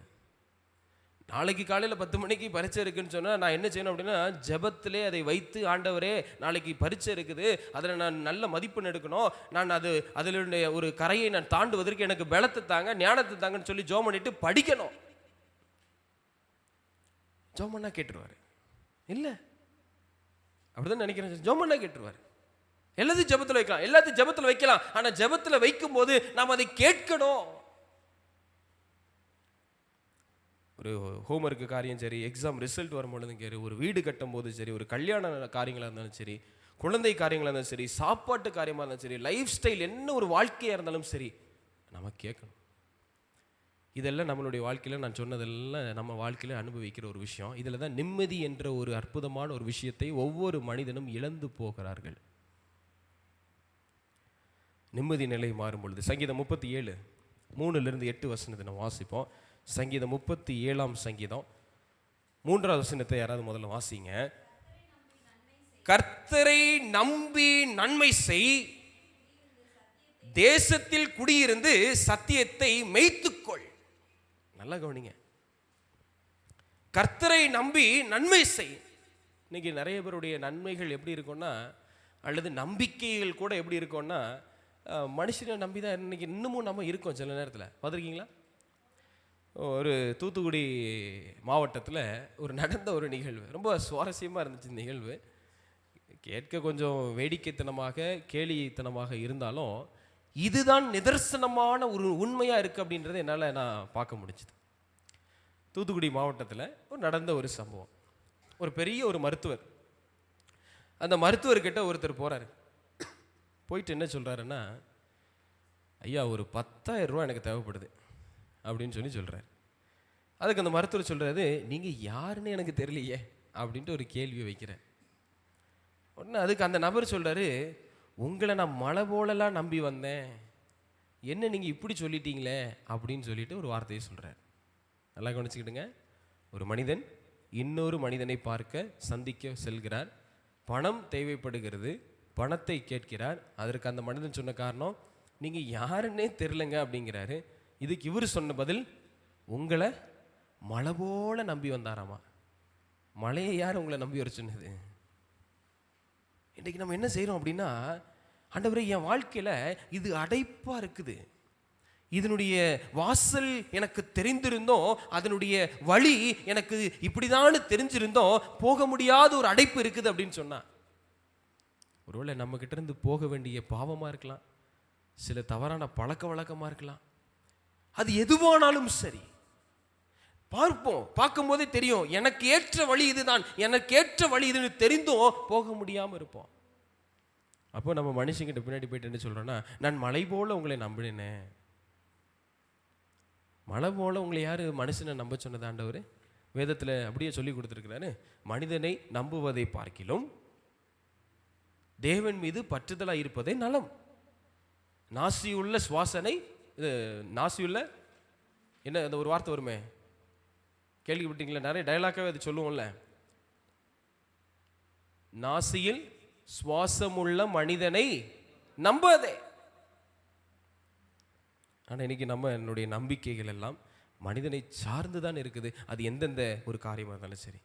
நாளைக்கு காலையில் 10 மணிக்கு பரீட்சை இருக்குன்னு சொன்னால் நான் என்ன செய்யணும் அப்படின்னா, ஜெபத்திலே அதை வைத்து, ஆண்டவரே நாளைக்கு பரீட்சை இருக்குது, அதில் நான் நல்ல மதிப்பெண் எடுக்கணும், நான் அதிலுடைய ஒரு கரையை நான் தாண்டுவதற்கு எனக்கு பலத்தை தாங்க, ஞானத்தை தாங்கன்னு சொல்லி ஜெபம் பண்ணிட்டு படிக்கணும். ஜெபம் பண்ணா கேட்டுருவாரு இல்லை, அப்படிதான் நினைக்கிறேன். ஜெபம் பண்ணா கேட்டுருவாரு. எல்லாத்தையும் ஜெபத்தில் வைக்கலாம், எல்லாத்தையும் ஜெபத்தில் வைக்கலாம், ஆனால் ஜெபத்தில் வைக்கும் போது நாம் அதை கேட்கணும். ஒரு ஹோம்ஒர்க்கு காரியம் சரி, எக்ஸாம் ரிசல்ட் வரும்பொழுதும் சரி, ஒரு வீடு கட்டும் போது சரி, ஒரு கல்யாண காரியங்களாக இருந்தாலும் சரி, குழந்தை காரியங்களாக இருந்தாலும் சரி, சாப்பாட்டு காரியமாக இருந்தாலும் சரி, லைஃப் ஸ்டைல் என்ன ஒரு வாழ்க்கையாக இருந்தாலும் சரி, நம்ம கேட்கணும். இதெல்லாம் நம்மளுடைய வாழ்க்கையில் நான் சொன்னதெல்லாம் நம்ம வாழ்க்கையில் அனுபவிக்கிற ஒரு விஷயம். இதில் தான் நிம்மதி என்ற ஒரு அற்புதமான ஒரு விஷயத்தை ஒவ்வொரு மனிதனும் இழந்து போகிறார்கள். நிம்மதி நிலை மாறும் பொழுது சங்கீதம் 37 3-8 வசனத்தை நம்ம வாசிப்போம். சங்கீதம் 37ஆம் சங்கீதம் 3வது வசனத்தை யாராவது முதல்ல வாசிங்க. கர்த்தரை நம்பி நன்மை செய், தேசத்தில் குடியிருந்து சத்தியத்தை மேய்த்துக்கொள். நல்லா கவனிங்க. கர்த்தரை நம்பி நன்மை செய். இன்னைக்கு நிறைய பேருடைய நன்மைகள் எப்படி இருக்கும்னா, அல்லது நம்பிக்கைகள் கூட எப்படி இருக்கும்னா, மனுஷனை நம்பி தான் இன்னைக்கு இன்னமும் நம்ம இருக்கோம். சில நேரத்தில் பார்த்துருக்கீங்களா? ஒரு தூத்துக்குடி மாவட்டத்தில் நடந்த ஒரு நிகழ்வு ரொம்ப சுவாரஸ்யமாக இருந்துச்சு. நிகழ்வு கேட்க கொஞ்சம் வேடிக்கைத்தனமாக கேலித்தனமாக இருந்தாலும் இதுதான் நிதர்சனமான ஒரு உண்மையாக இருக்குது அப்படின்றத என்னால் நான் பார்க்க முடிஞ்சுது. தூத்துக்குடி மாவட்டத்தில் நடந்த ஒரு சம்பவம். ஒரு பெரிய ஒரு மருத்துவர், அந்த மருத்துவர்கிட்ட ஒருத்தர் போகிறாரு. போயிட்டு என்ன சொல்கிறாருன்னா, ஐயா ஒரு 10,000 ரூபா எனக்கு தேவைப்படுது அப்படின்னு சொல்கிறார். அதுக்கு அந்த மருத்துவர் சொல்கிறாரு, நீங்கள் யாருன்னு எனக்கு தெரியலையே அப்படின்ட்டு ஒரு கேள்வி வைக்கிறேன். உடனே அதுக்கு அந்த நபர் சொல்கிறாரு, உங்களை நான் மழை போலலாம் நம்பி வந்தேன், என்ன நீங்கள் இப்படி சொல்லிட்டீங்களே அப்படின்னு சொல்லிட்டு ஒரு வார்த்தையை சொல்கிறார். நல்லா கவனிச்சுக்கிட்டுங்க. ஒரு மனிதன் இன்னொரு மனிதனை பார்க்க சந்திக்க செல்கிறார். பணம் தேவைப்படுகிறது, பணத்தை கேட்கிறார். அதற்கு அந்த மனிதன் சொன்ன காரணம், நீங்கள் யாருன்னே தெரிலங்க அப்படிங்கிறாரு. இதுக்கு இவர் சொன்ன பதில், உங்களை மழை போல நம்பி வந்தாராமா. மழையை யார் உங்களை நம்பி வர சொன்னது? இன்றைக்கு நம்ம என்ன செய்கிறோம் அப்படின்னா, ஆண்டவரே என் வாழ்க்கையில் இது அடைப்பாக இருக்குது, இதனுடைய வாசல் எனக்கு தெரிந்திருந்தோம், அதனுடைய வழி எனக்கு இப்படிதான் தெரிஞ்சிருந்தோம், போக முடியாத ஒரு அடைப்பு இருக்குது அப்படின்னு சொன்னா, ஒருவேளை நம்ம கிட்ட இருந்து போக வேண்டிய பாவமாக இருக்கலாம், சில தவறான பழக்க வழக்கமாக இருக்கலாம். அது எதுவானாலும் சரி பார்ப்போம். பார்க்கும்போதே தெரியும், எனக்கு ஏற்ற வழி இதுதான், எனக்கு ஏற்ற வழி இதுன்னு தெரிந்தும் போக முடியாமல் இருப்போம். அப்போ நம்ம மனுஷங்கிட்ட பின்னாடி போயிட்டு என்ன சொல்கிறோன்னா, நான் மலை போல உங்களை நம்பினேனே. மலை போல உங்களை யார் மனுஷனை நம்ப சொன்னது? ஆண்டவர் வேதத்தில் அப்படியே சொல்லி கொடுத்துருக்கிறாரு, மனிதனை நம்புவதை பார்க்கிலும் தேவன் மீது பற்றுதலாக இருப்பதே நலம். நாசியுள்ள சுவாசனை, இது நாசியுள்ள என்ன அந்த ஒரு வார்த்தை வருமே, கேள்விப்பட்டீங்களா? நிறைய டயலாக்காகவே அது சொல்லுவோம்ல, நாசியில் சுவாசமுள்ள மனிதனை நம்பாதே. ஆனால் இன்னைக்கு நம்ம என்னுடைய நம்பிக்கைகள் எல்லாம் மனிதனை சார்ந்து தான் இருக்குது, அது எந்தெந்த ஒரு காரியமாக இருந்தாலும் சரி.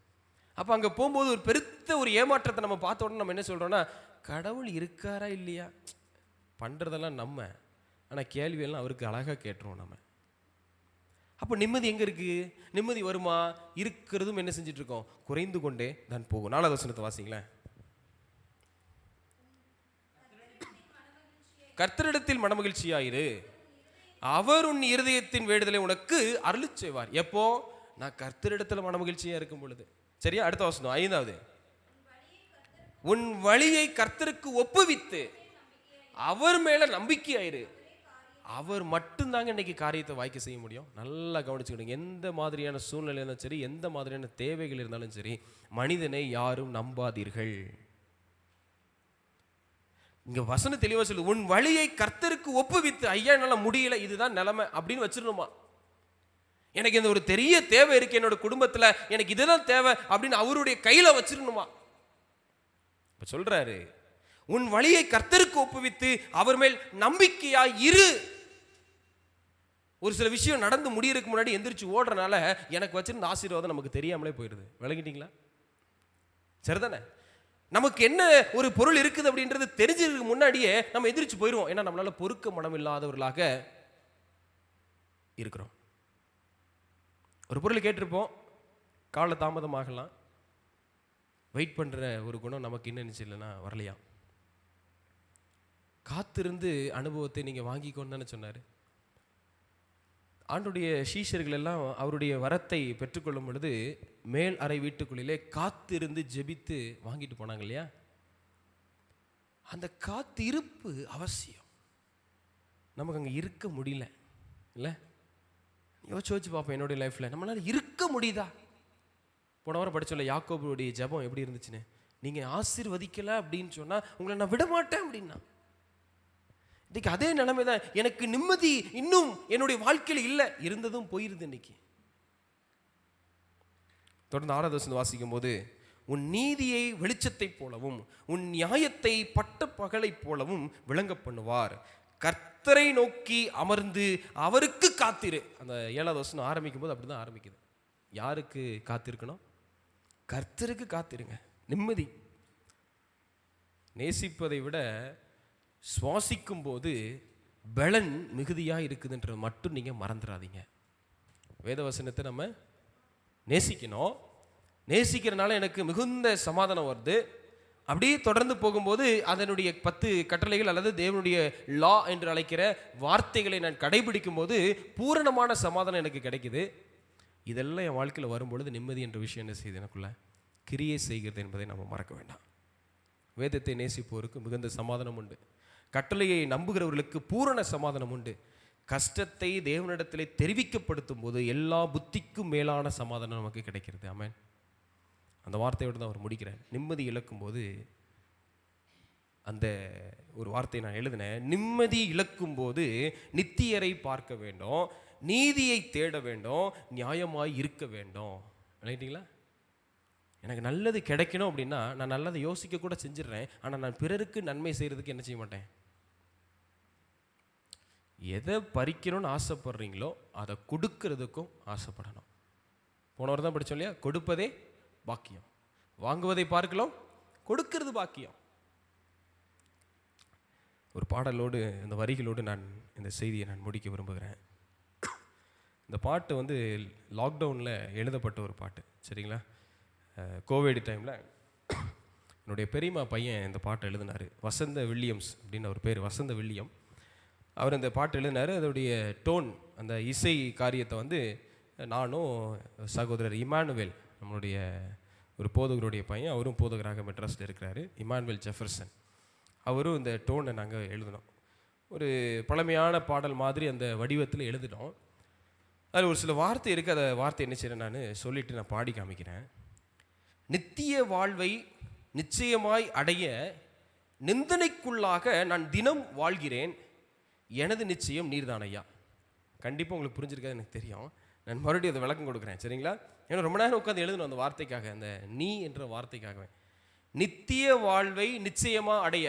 அப்போ அங்கே போகும்போது ஒரு பெருத்த ஒரு ஏமாற்றத்தை நம்ம பார்த்த உடனே நம்ம என்ன சொல்கிறோன்னா, கடவுள் இருக்காரா இல்லையா பண்ணுறதெல்லாம் நம்ம, ஆனால் கேள்வியெல்லாம் அவருக்கு அழகாக கேட்டுருவோம் நம்ம. அப்போ நிம்மதி எங்கே இருக்குது? நிம்மதி வருமா? இருக்கிறதும் என்ன செஞ்சிட்ருக்கோம்? குறைந்து கொண்டே தான் போகும். 4வது வசனத்தை வாசிங்களேன். கர்த்தரிடத்தில் மனமகிழ்ச்சியாயிரு, அவர் உன் இருதயத்தின் வேண்டுதலை உனக்கு அருளிச் செய்வார். எப்போ? நான் கர்த்தரிடத்தில் மனமகிழ்ச்சியாக இருக்கும் பொழுது. சரியா? அடுத்த வசனம் 5வது, உன் வழியை கர்த்தருக்கு ஒப்புவித்து அவர் மேல நம்பிக்கையாயிரு. அவர் மட்டும்தாங்க இன்னைக்கு காரியத்தை வாய்க்க செய்ய முடியும். நல்லா கவனிச்சுக்கிடுங்க. எந்த மாதிரியான சூழ்நிலை இருந்தாலும் சரி, எந்த மாதிரியான தேவைகள் இருந்தாலும் சரி, மனிதனை யாரும் நம்பாதீர்கள். இங்க வசனம் தெளிவா சொல்லு, உன் வழியை கர்த்தருக்கு ஒப்புவித்து. ஐயா என்னால முடியல, இதுதான் நிலைமை அப்படின்னு வச்சிடணுமா? எனக்கு இந்த ஒரு பெரிய தேவை இருக்கு என்னோட குடும்பத்துல, எனக்கு இதுதான் தேவை அப்படின்னு அவருடைய கையில வச்சிடணுமா? இப்ப சொல்றாரு, உன் வழியை கர்த்தருக்கு ஒப்புவித்து அவர் மேல் நம்பிக்கையா இரு. ஒரு சில விஷயம் நடந்து முடியறதுக்கு முன்னாடி எந்திரிச்சு ஓடுறனால எனக்கு வச்சிருந்த ஆசீர்வாதம் நமக்கு தெரியாமலே போயிடுது. விளங்கிட்டீங்களா? சரிதானே? நமக்கு என்ன ஒரு பொருள் இருக்குது அப்படின்றது தெரிஞ்சதுக்கு முன்னாடியே நம்ம எந்திரிச்சு போயிடுவோம். ஏன்னா நம்மளால பொறுக்க மனம் இல்லாதவர்களாக இருக்கிறோம். ஒரு பொருள் கேட்டிருப்போம், கால தாமதமாகலாம், வெயிட் பண்ணுற ஒரு குணம் நமக்கு இன்னும் நினைச்சில்லைன்னா வரலையா? காத்திருந்து அனுபவத்தை நீங்கள் வாங்கிக்கோன்னு தானே சொன்னார். ஆண்டுடைய சீஷர்கள் எல்லாம் அவருடைய வரத்தை பெற்றுக்கொள்ளும் பொழுது மேல் அறை வீட்டுக்குள்ளிலே காத்திருந்து ஜெபித்து வாங்கிட்டு போனாங்க இல்லையா? அந்த காத்திருப்பு அவசியம். நமக்கு அங்கே இருக்க முடியல இல்லை? யோசிச்சு பார்ப்பேன், என்னுடைய லைஃப்பில் நம்மளால இருக்க முடியுதா? போன வாரம் படிச்சோம்ல யாக்கோபுடைய ஜெபம் எப்படி இருந்துச்சுன்னு. நீங்கள் ஆசீர்வதிக்கலை அப்படின்னு சொன்னால் உங்களை நான் விட மாட்டேன் அப்படின்னா. இன்னைக்கு அதே நிலைமை தான். எனக்கு நிம்மதி இன்னும் என்னுடைய வாழ்க்கையில் இல்லை, இருந்ததும் போயிருது இன்னைக்கு. தொடர்ந்து 6வது வசனம் வாசிக்கும் போது, உன் நீதியை வெளிச்சத்தை போலவும் உன் நியாயத்தை பட்ட பகலை போலவும் விளங்க பண்ணுவார், கர்த்தரை நோக்கி அமர்ந்து அவருக்கு காத்திரு. அந்த 7வது வசனம் ஆரம்பிக்கும் போது அப்படிதான் ஆரம்பிக்குது. யாருக்கு காத்திருக்கணும்? கர்த்தருக்கு காத்திருங்க. நிம்மதி. நேசிப்பதை விட சுவாசிக்கும் போது பலன் மிகுதியாக இருக்குதுன்றது மட்டும் நீங்கள் மறந்துடாதீங்க. வேதவசனத்தை நம்ம நேசிக்கணும். நேசிக்கிறனால எனக்கு மிகுந்த சமாதானம் வருது. அப்படியே தொடர்ந்து போகும்போது அதனுடைய 10 கட்டளைகள் அல்லது தேவனுடைய லா என்று அழைக்கிற வார்த்தைகளை நான் கடைபிடிக்கும் போது பூரணமான சமாதானம் எனக்கு கிடைக்குது. இதெல்லாம் என் வாழ்க்கையில் வரும்பொழுது நிம்மதி என்ற விஷயம் என்ன செய்யுது? எனக்குள்ள கிரியை செய்கிறது என்பதை நம்ம மறக்க வேண்டாம். வேதத்தை நேசிப்போருக்கு மிகுந்த சமாதானம் உண்டு. கட்டளையை நம்புகிறவர்களுக்கு பூரண சமாதானம் உண்டு. கஷ்டத்தை தேவனிடத்திலே தெரிவிக்கப்படுத்தும் போது எல்லா புத்திக்கும் மேலான சமாதானம் நமக்கு கிடைக்கிறது. ஆமென். அந்த வார்த்தையோடு தான் அவர் முடிக்கிறேன். நிம்மதி இழக்கும் போது அந்த ஒரு வார்த்தையை நான் எழுதினேன். நிம்மதி இழக்கும் போது நித்தியரை பார்க்க வேண்டும், நீதியை தேட வேண்டும், நியாயமாய் இருக்க வேண்டும். நினைட்டீங்களா? எனக்கு நல்லது கிடைக்கணும் அப்படின்னா நான் நல்லதை யோசிக்க கூட செஞ்சிடறேன். ஆனால் நான் பிறருக்கு நன்மை செய்கிறதுக்கு என்ன செய்ய மாட்டேன். எதை பறிக்கணும்னு ஆசைப்படுறீங்களோ அதை கொடுக்கறதுக்கும் ஆசைப்படணும். போனவர் தான் படித்தோம் இல்லையா? கொடுப்பதே பாக்கியம், வாங்குவதை பார்க்கலாம், கொடுக்கிறது பாக்கியம். ஒரு பாடலோடு இந்த வரிகளோடு நான் இந்த செய்தியை நான் முடிக்க விரும்புகிறேன். இந்த பாட்டு வந்து லாக்டவுனில் எழுதப்பட்ட ஒரு பாட்டு. சரிங்களா? கோவிட் டைமில் என்னுடைய பெரியம்மா பையன் இந்த பாட்டை எழுதினார். வசந்த வில்லியம்ஸ் அப்படின்னு அவர் பேர், வசந்த வில்லியம். அவர் இந்த பாட்டு எழுதினார். அதோடைய டோன், அந்த இசை காரியத்தை வந்து நானும் சகோதரர் இமானுவேல், நம்மளுடைய ஒரு போதகருடைய பையன், அவரும் போதகராக மெட்ராஸில் இருக்கிறாரு, இமானுவேல் ஜெஃபர்சன், அவரும் இந்த டோனை நாங்கள் எழுதினோம். ஒரு பழமையான பாடல் மாதிரி அந்த வடிவத்தில் எழுதினோம். அதில் ஒரு சில வார்த்தை இருக்குது. அந்த வார்த்தை என்ன செய்கிறேன் நான் சொல்லிவிட்டு நான் பாடி காமிக்கிறேன். நித்திய வாழ்வை நிச்சயமாய் அடைய நிந்தனைக்குள்ளாக நான் தினம் வாழ்கிறேன், எனது நிச்சயம் நீர்தான் ஐயா. கண்டிப்பாக உங்களுக்கு புரிஞ்சிருக்காது எனக்கு தெரியும். நான் மறுபடியும் அதை விளக்கம் கொடுக்குறேன். சரிங்களா? ஏன்னா ரொம்ப நேரம் உட்காந்து எழுதணும் அந்த வார்த்தைக்காக, அந்த நீ என்ற வார்த்தைக்காகவே. நித்திய வாழ்வை நிச்சயமாக அடைய.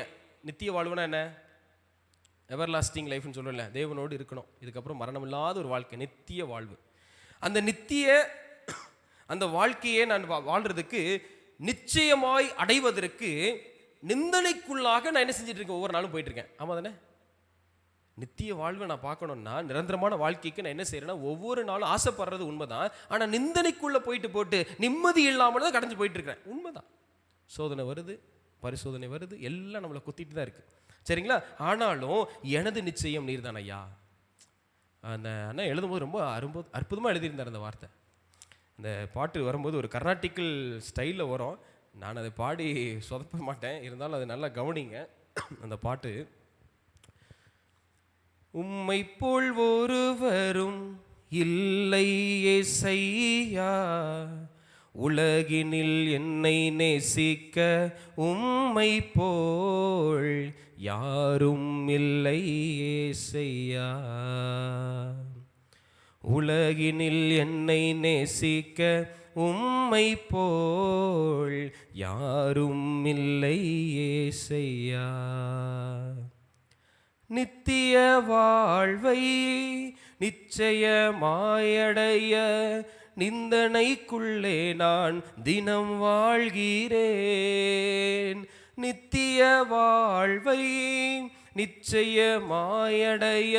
நித்திய வாழ்வுனா என்ன? எவர்லாஸ்டிங் லைஃப்னு சொல்லல, தேவனோடு இருக்கணும், இதுக்கப்புறம் மரணம் இல்லாத ஒரு வாழ்க்கை, நித்திய வாழ்வு. அந்த நித்திய அந்த வாழ்க்கையை நான் வாழ்றதுக்கு நிச்சயமாய் அடைவதற்கு நிந்தனைக்குள்ளாக நான் என்ன செஞ்சுட்டு இருக்கேன்? ஒவ்வொரு நாளும் போயிட்டு இருக்கேன். ஆமாம் தானே? நித்திய வாழ்வை நான் பார்க்கணும்னா, நிரந்தரமான வாழ்க்கைக்கு நான் என்ன செய்யறேன்னா ஒவ்வொரு நாளும் ஆசைப்படுறது உண்மைதான். ஆனால் நிந்தனைக்குள்ளே போட்டு நிம்மதி இல்லாமல் தான் கடந்து போயிட்டு இருக்கிறேன். உண்மைதான். சோதனை வருது, பரிசோதனை வருது, எல்லாம் நம்மளை குத்திட்டு தான் இருக்கு. சரிங்களா? ஆனாலும் எனது நிச்சயம் நீர்தான் ஐயா. அந்த அண்ணா எழுதும்போது ரொம்ப அற்புதமாக எழுதியிருந்தார் அந்த வார்த்தை. இந்த பாட்டு வரும்போது ஒரு கர்நாட்டிக்கல் ஸ்டைலில் வரும். நான் அதை பாடி சொதப்ப மாட்டேன், இருந்தாலும் அது நல்லா கவனிங்க. அந்த பாட்டு, உம்மை போல் ஒருவரும் இல்லை ஏசையா, உலகினில் என்னை நேசிக்க உம்மை போல் யாரும் இல்லை ஏசையா, உலகினில் என்னை நேசிக்க உம்மை போல் யாரும் இல்லை ஏசையா. நித்திய வாழ்வை நிச்சயமாயடைய நிந்தனைக்குள்ளே நான் தினம் வாழ்கிறேன். நித்திய வாழ்வை நிச்சயமாயடைய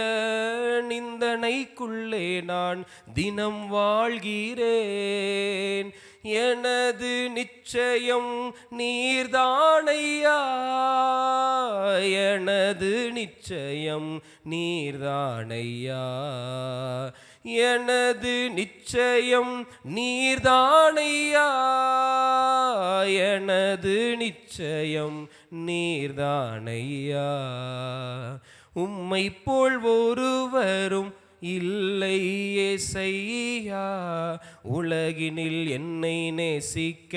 நிந்தனைக்குள்ளே நான் தினம் வாழ்கிறேன். எனது நிச்சயம் நீர்தானையா, எனது நிச்சயம் நீர்தானையா, எனது நிச்சயம் நீர்தானையா, எனது நிச்சயம் நீர்தானையா. உம்மை போல் ஒருவரும் இல்லை ஏசையா, உலகினில் என்னை நேசிக்க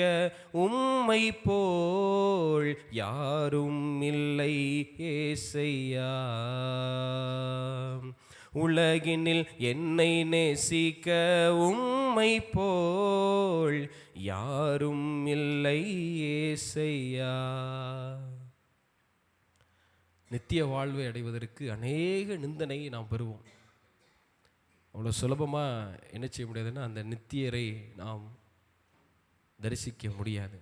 உம்மை போல் யாரும் இல்லை ஏசையா. உலகினில் என்னை நேசிக்க உம்மை போல் யாரும் இல்லை ஏசையா. நித்திய வாழ்வை அடைவதற்கு அநேக நிந்தனை நாம் பெறுவோம். அவ்வளோ சுலபமாக என்ன செய்ய முடியாதுன்னா அந்த நித்தியரை நாம் தரிசிக்க முடியாது.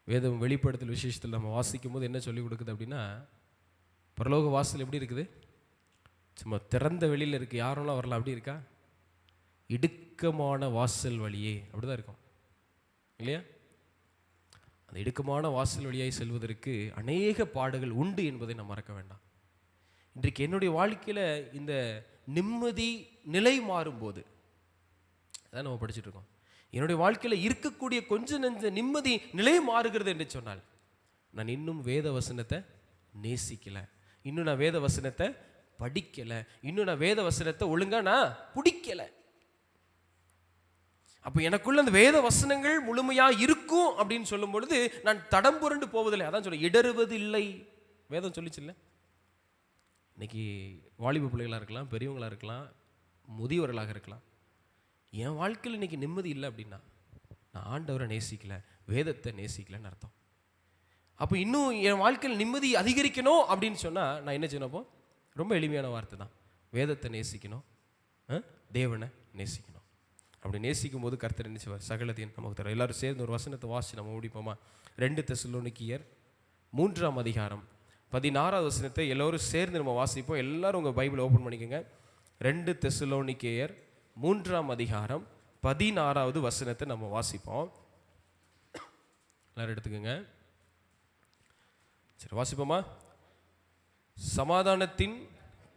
வேதம் வெளிப்படுத்தல் விசேஷத்தில் நம்ம வாசிக்கும் போது என்ன சொல்லிக் கொடுக்குது அப்படின்னா, பரலோக வாசல் எப்படி இருக்குது? சும்மா திறந்த வெளியில் இருக்குது, யாரெல்லாம் வரலாம். அப்படி இருக்கா? இடுக்கமான வாசல் வழியே அப்படி தான் இருக்கும் இல்லையா? அந்த இடுக்கமான வாசல் வழியாய் செல்வதற்கு அநேக பாடுகள் உண்டு என்பதை நாம் மறக்க வேண்டாம். இன்றைக்கு என்னுடைய வாழ்க்கையில் இந்த நிம்மதி நிலை மாறும்போது, அதான் நம்ம படிச்சுட்டு இருக்கோம், என்னுடைய வாழ்க்கையில் இருக்கக்கூடிய கொஞ்ச நெஞ்ச நிம்மதி நிலை மாறுகிறது என்று சொன்னால், நான் இன்னும் வேத வசனத்தை நேசிக்கலை, இன்னும் நான் வேத வசனத்தை படிக்கலை, இன்னும் நான் வேத வசனத்தை ஒழுங்கா நான் பிடிக்கலை. அப்போ எனக்குள்ள அந்த வேத வசனங்கள் முழுமையாக இருக்கும் அப்படின்னு சொல்லும் பொழுது நான் தடம் புரண்டு போவதில்லை. அதான் சொல்ல இடறுவது இல்லை, வேதம் சொல்லிச்சுல்ல. இன்னைக்கு வாலிப பிள்ளைகளாக இருக்கலாம், பெரியவங்களாக இருக்கலாம், முதியவர்களாக இருக்கலாம். என் வாழ்க்கையில் இன்னைக்கு நிம்மதி இல்லை அப்படின்னா நான் ஆண்டவரை நேசிக்கலை, வேதத்தை நேசிக்கலைன்னு அர்த்தம். அப்போ இன்னும் என் வாழ்க்கையில் நிம்மதி அதிகரிக்கணும் அப்படின்னு சொன்னால் நான் என்ன செய்யணும்? அப்போ ரொம்ப எளிமையான வார்த்தை தான், வேதத்தை நேசிக்கணும், தேவனை நேசிக்கணும். அப்படி நேசிக்கும் போது கர்த்தர் என்ன செய்வார்? சகலத்தையும் நமக்கு தர. எல்லாரும் சேர்ந்து ஒரு வசனத்தை வாசி நம்ம முடிப்போமா? 2 தெசலோனிக்கேயர் 3ஆம் அதிகாரம் 16வது வசனத்தை எல்லோரும் சேர்ந்து நம்ம வாசிப்போம். எல்லாரும் உங்கள் பைபிள் ஓப்பன் பண்ணிக்கோங்க. 2 தெசலோனிக்கேயர் 3ஆம் அதிகாரம் 16வது வசனத்தை நம்ம வாசிப்போம். எல்லாரும் எடுத்துக்கோங்க. சரி, வாசிப்போமா? சமாதானத்தின்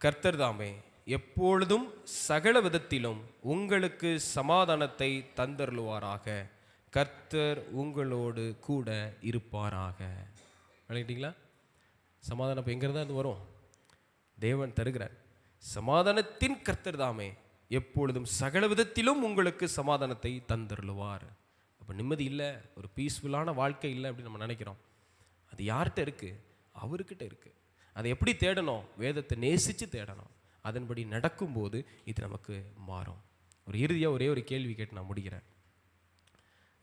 கர்த்தர் தாமே எப்பொழுதும் சகல விதத்திலும் உங்களுக்கு சமாதானத்தை தந்தருளுவாராக. கர்த்தர் உங்களோடு கூட இருப்பாராக. விளங்கிட்டீங்களா? சமாதானம் இப்போ எங்கிறதா இருந்து வரும்? தேவன் தருகிறார். சமாதானத்தின் கர்த்தர் தாமே எப்பொழுதும் சகல விதத்திலும் உங்களுக்கு சமாதானத்தை தந்தருளுவார். அப்போ நிம்மதி இல்லை, ஒரு பீஸ்ஃபுல்லான வாழ்க்கை இல்லை அப்படின்னு நம்ம நினைக்கிறோம். அது யார்கிட்ட இருக்குது? அவர்கிட்ட இருக்குது. அதை எப்படி தேடணும்? வேதத்தை நேசித்து தேடணும். அதன்படி நடக்கும்போது இது நமக்கு மாறும். ஒரு இறுதியாக ஒரே ஒரு கேள்வி கேட்டு நான் முடிக்கிறேன்.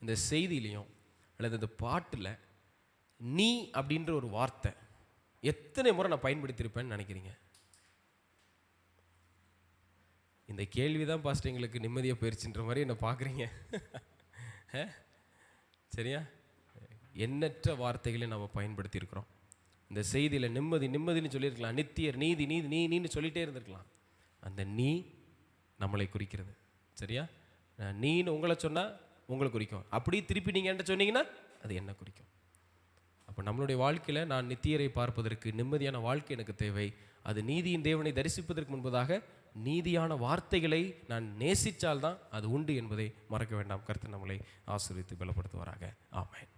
இந்த செய்தியிலையும் அல்லது இந்த பாட்டில் நீ அப்படின்ற ஒரு வார்த்தை எத்தனை முறை நான் பயன்படுத்தியிருப்பேன்னு நினைக்கிறீங்க? இந்த கேள்வி தான் பாஸ்டர் எங்களுக்கு நிம்மதியாக போயிடுச்சுன்ற மாதிரி என்ன பார்க்குறீங்க. சரியா? எண்ணற்ற வார்த்தைகளை நம்ம பயன்படுத்தியிருக்கிறோம். இந்த செய்தியில் நிம்மதி நிம்மதினு சொல்லியிருக்கலாம், நித்தியர் நீதி நீதி நீன்னு சொல்லிகிட்டே இருந்திருக்கலாம். அந்த நீ நம்மளை குறிக்கிறது. சரியா? நீன்னு உங்களை சொன்னால் உங்களை குறிக்கும், அப்படி திருப்பி நீங்கள் என்கிட்ட சொன்னீங்கன்னா அது என்ன குறிக்கும். அப்போ நம்மளுடைய வாழ்க்கையில் நான் நித்தியரை பார்ப்பதற்கு நிம்மதியான வாழ்க்கை எனக்கு தேவை. அது நீதியின் தேவனை தரிசிப்பதற்கு முன்பதாக நீதியான வார்த்தைகளை நான் நேசித்தால்தான் அது உண்டு என்பதை மறக்க வேண்டாம். கர்த்தர் நம்மளை ஆசீர்வதித்து பலப்படுத்துவாராக. ஆமென்.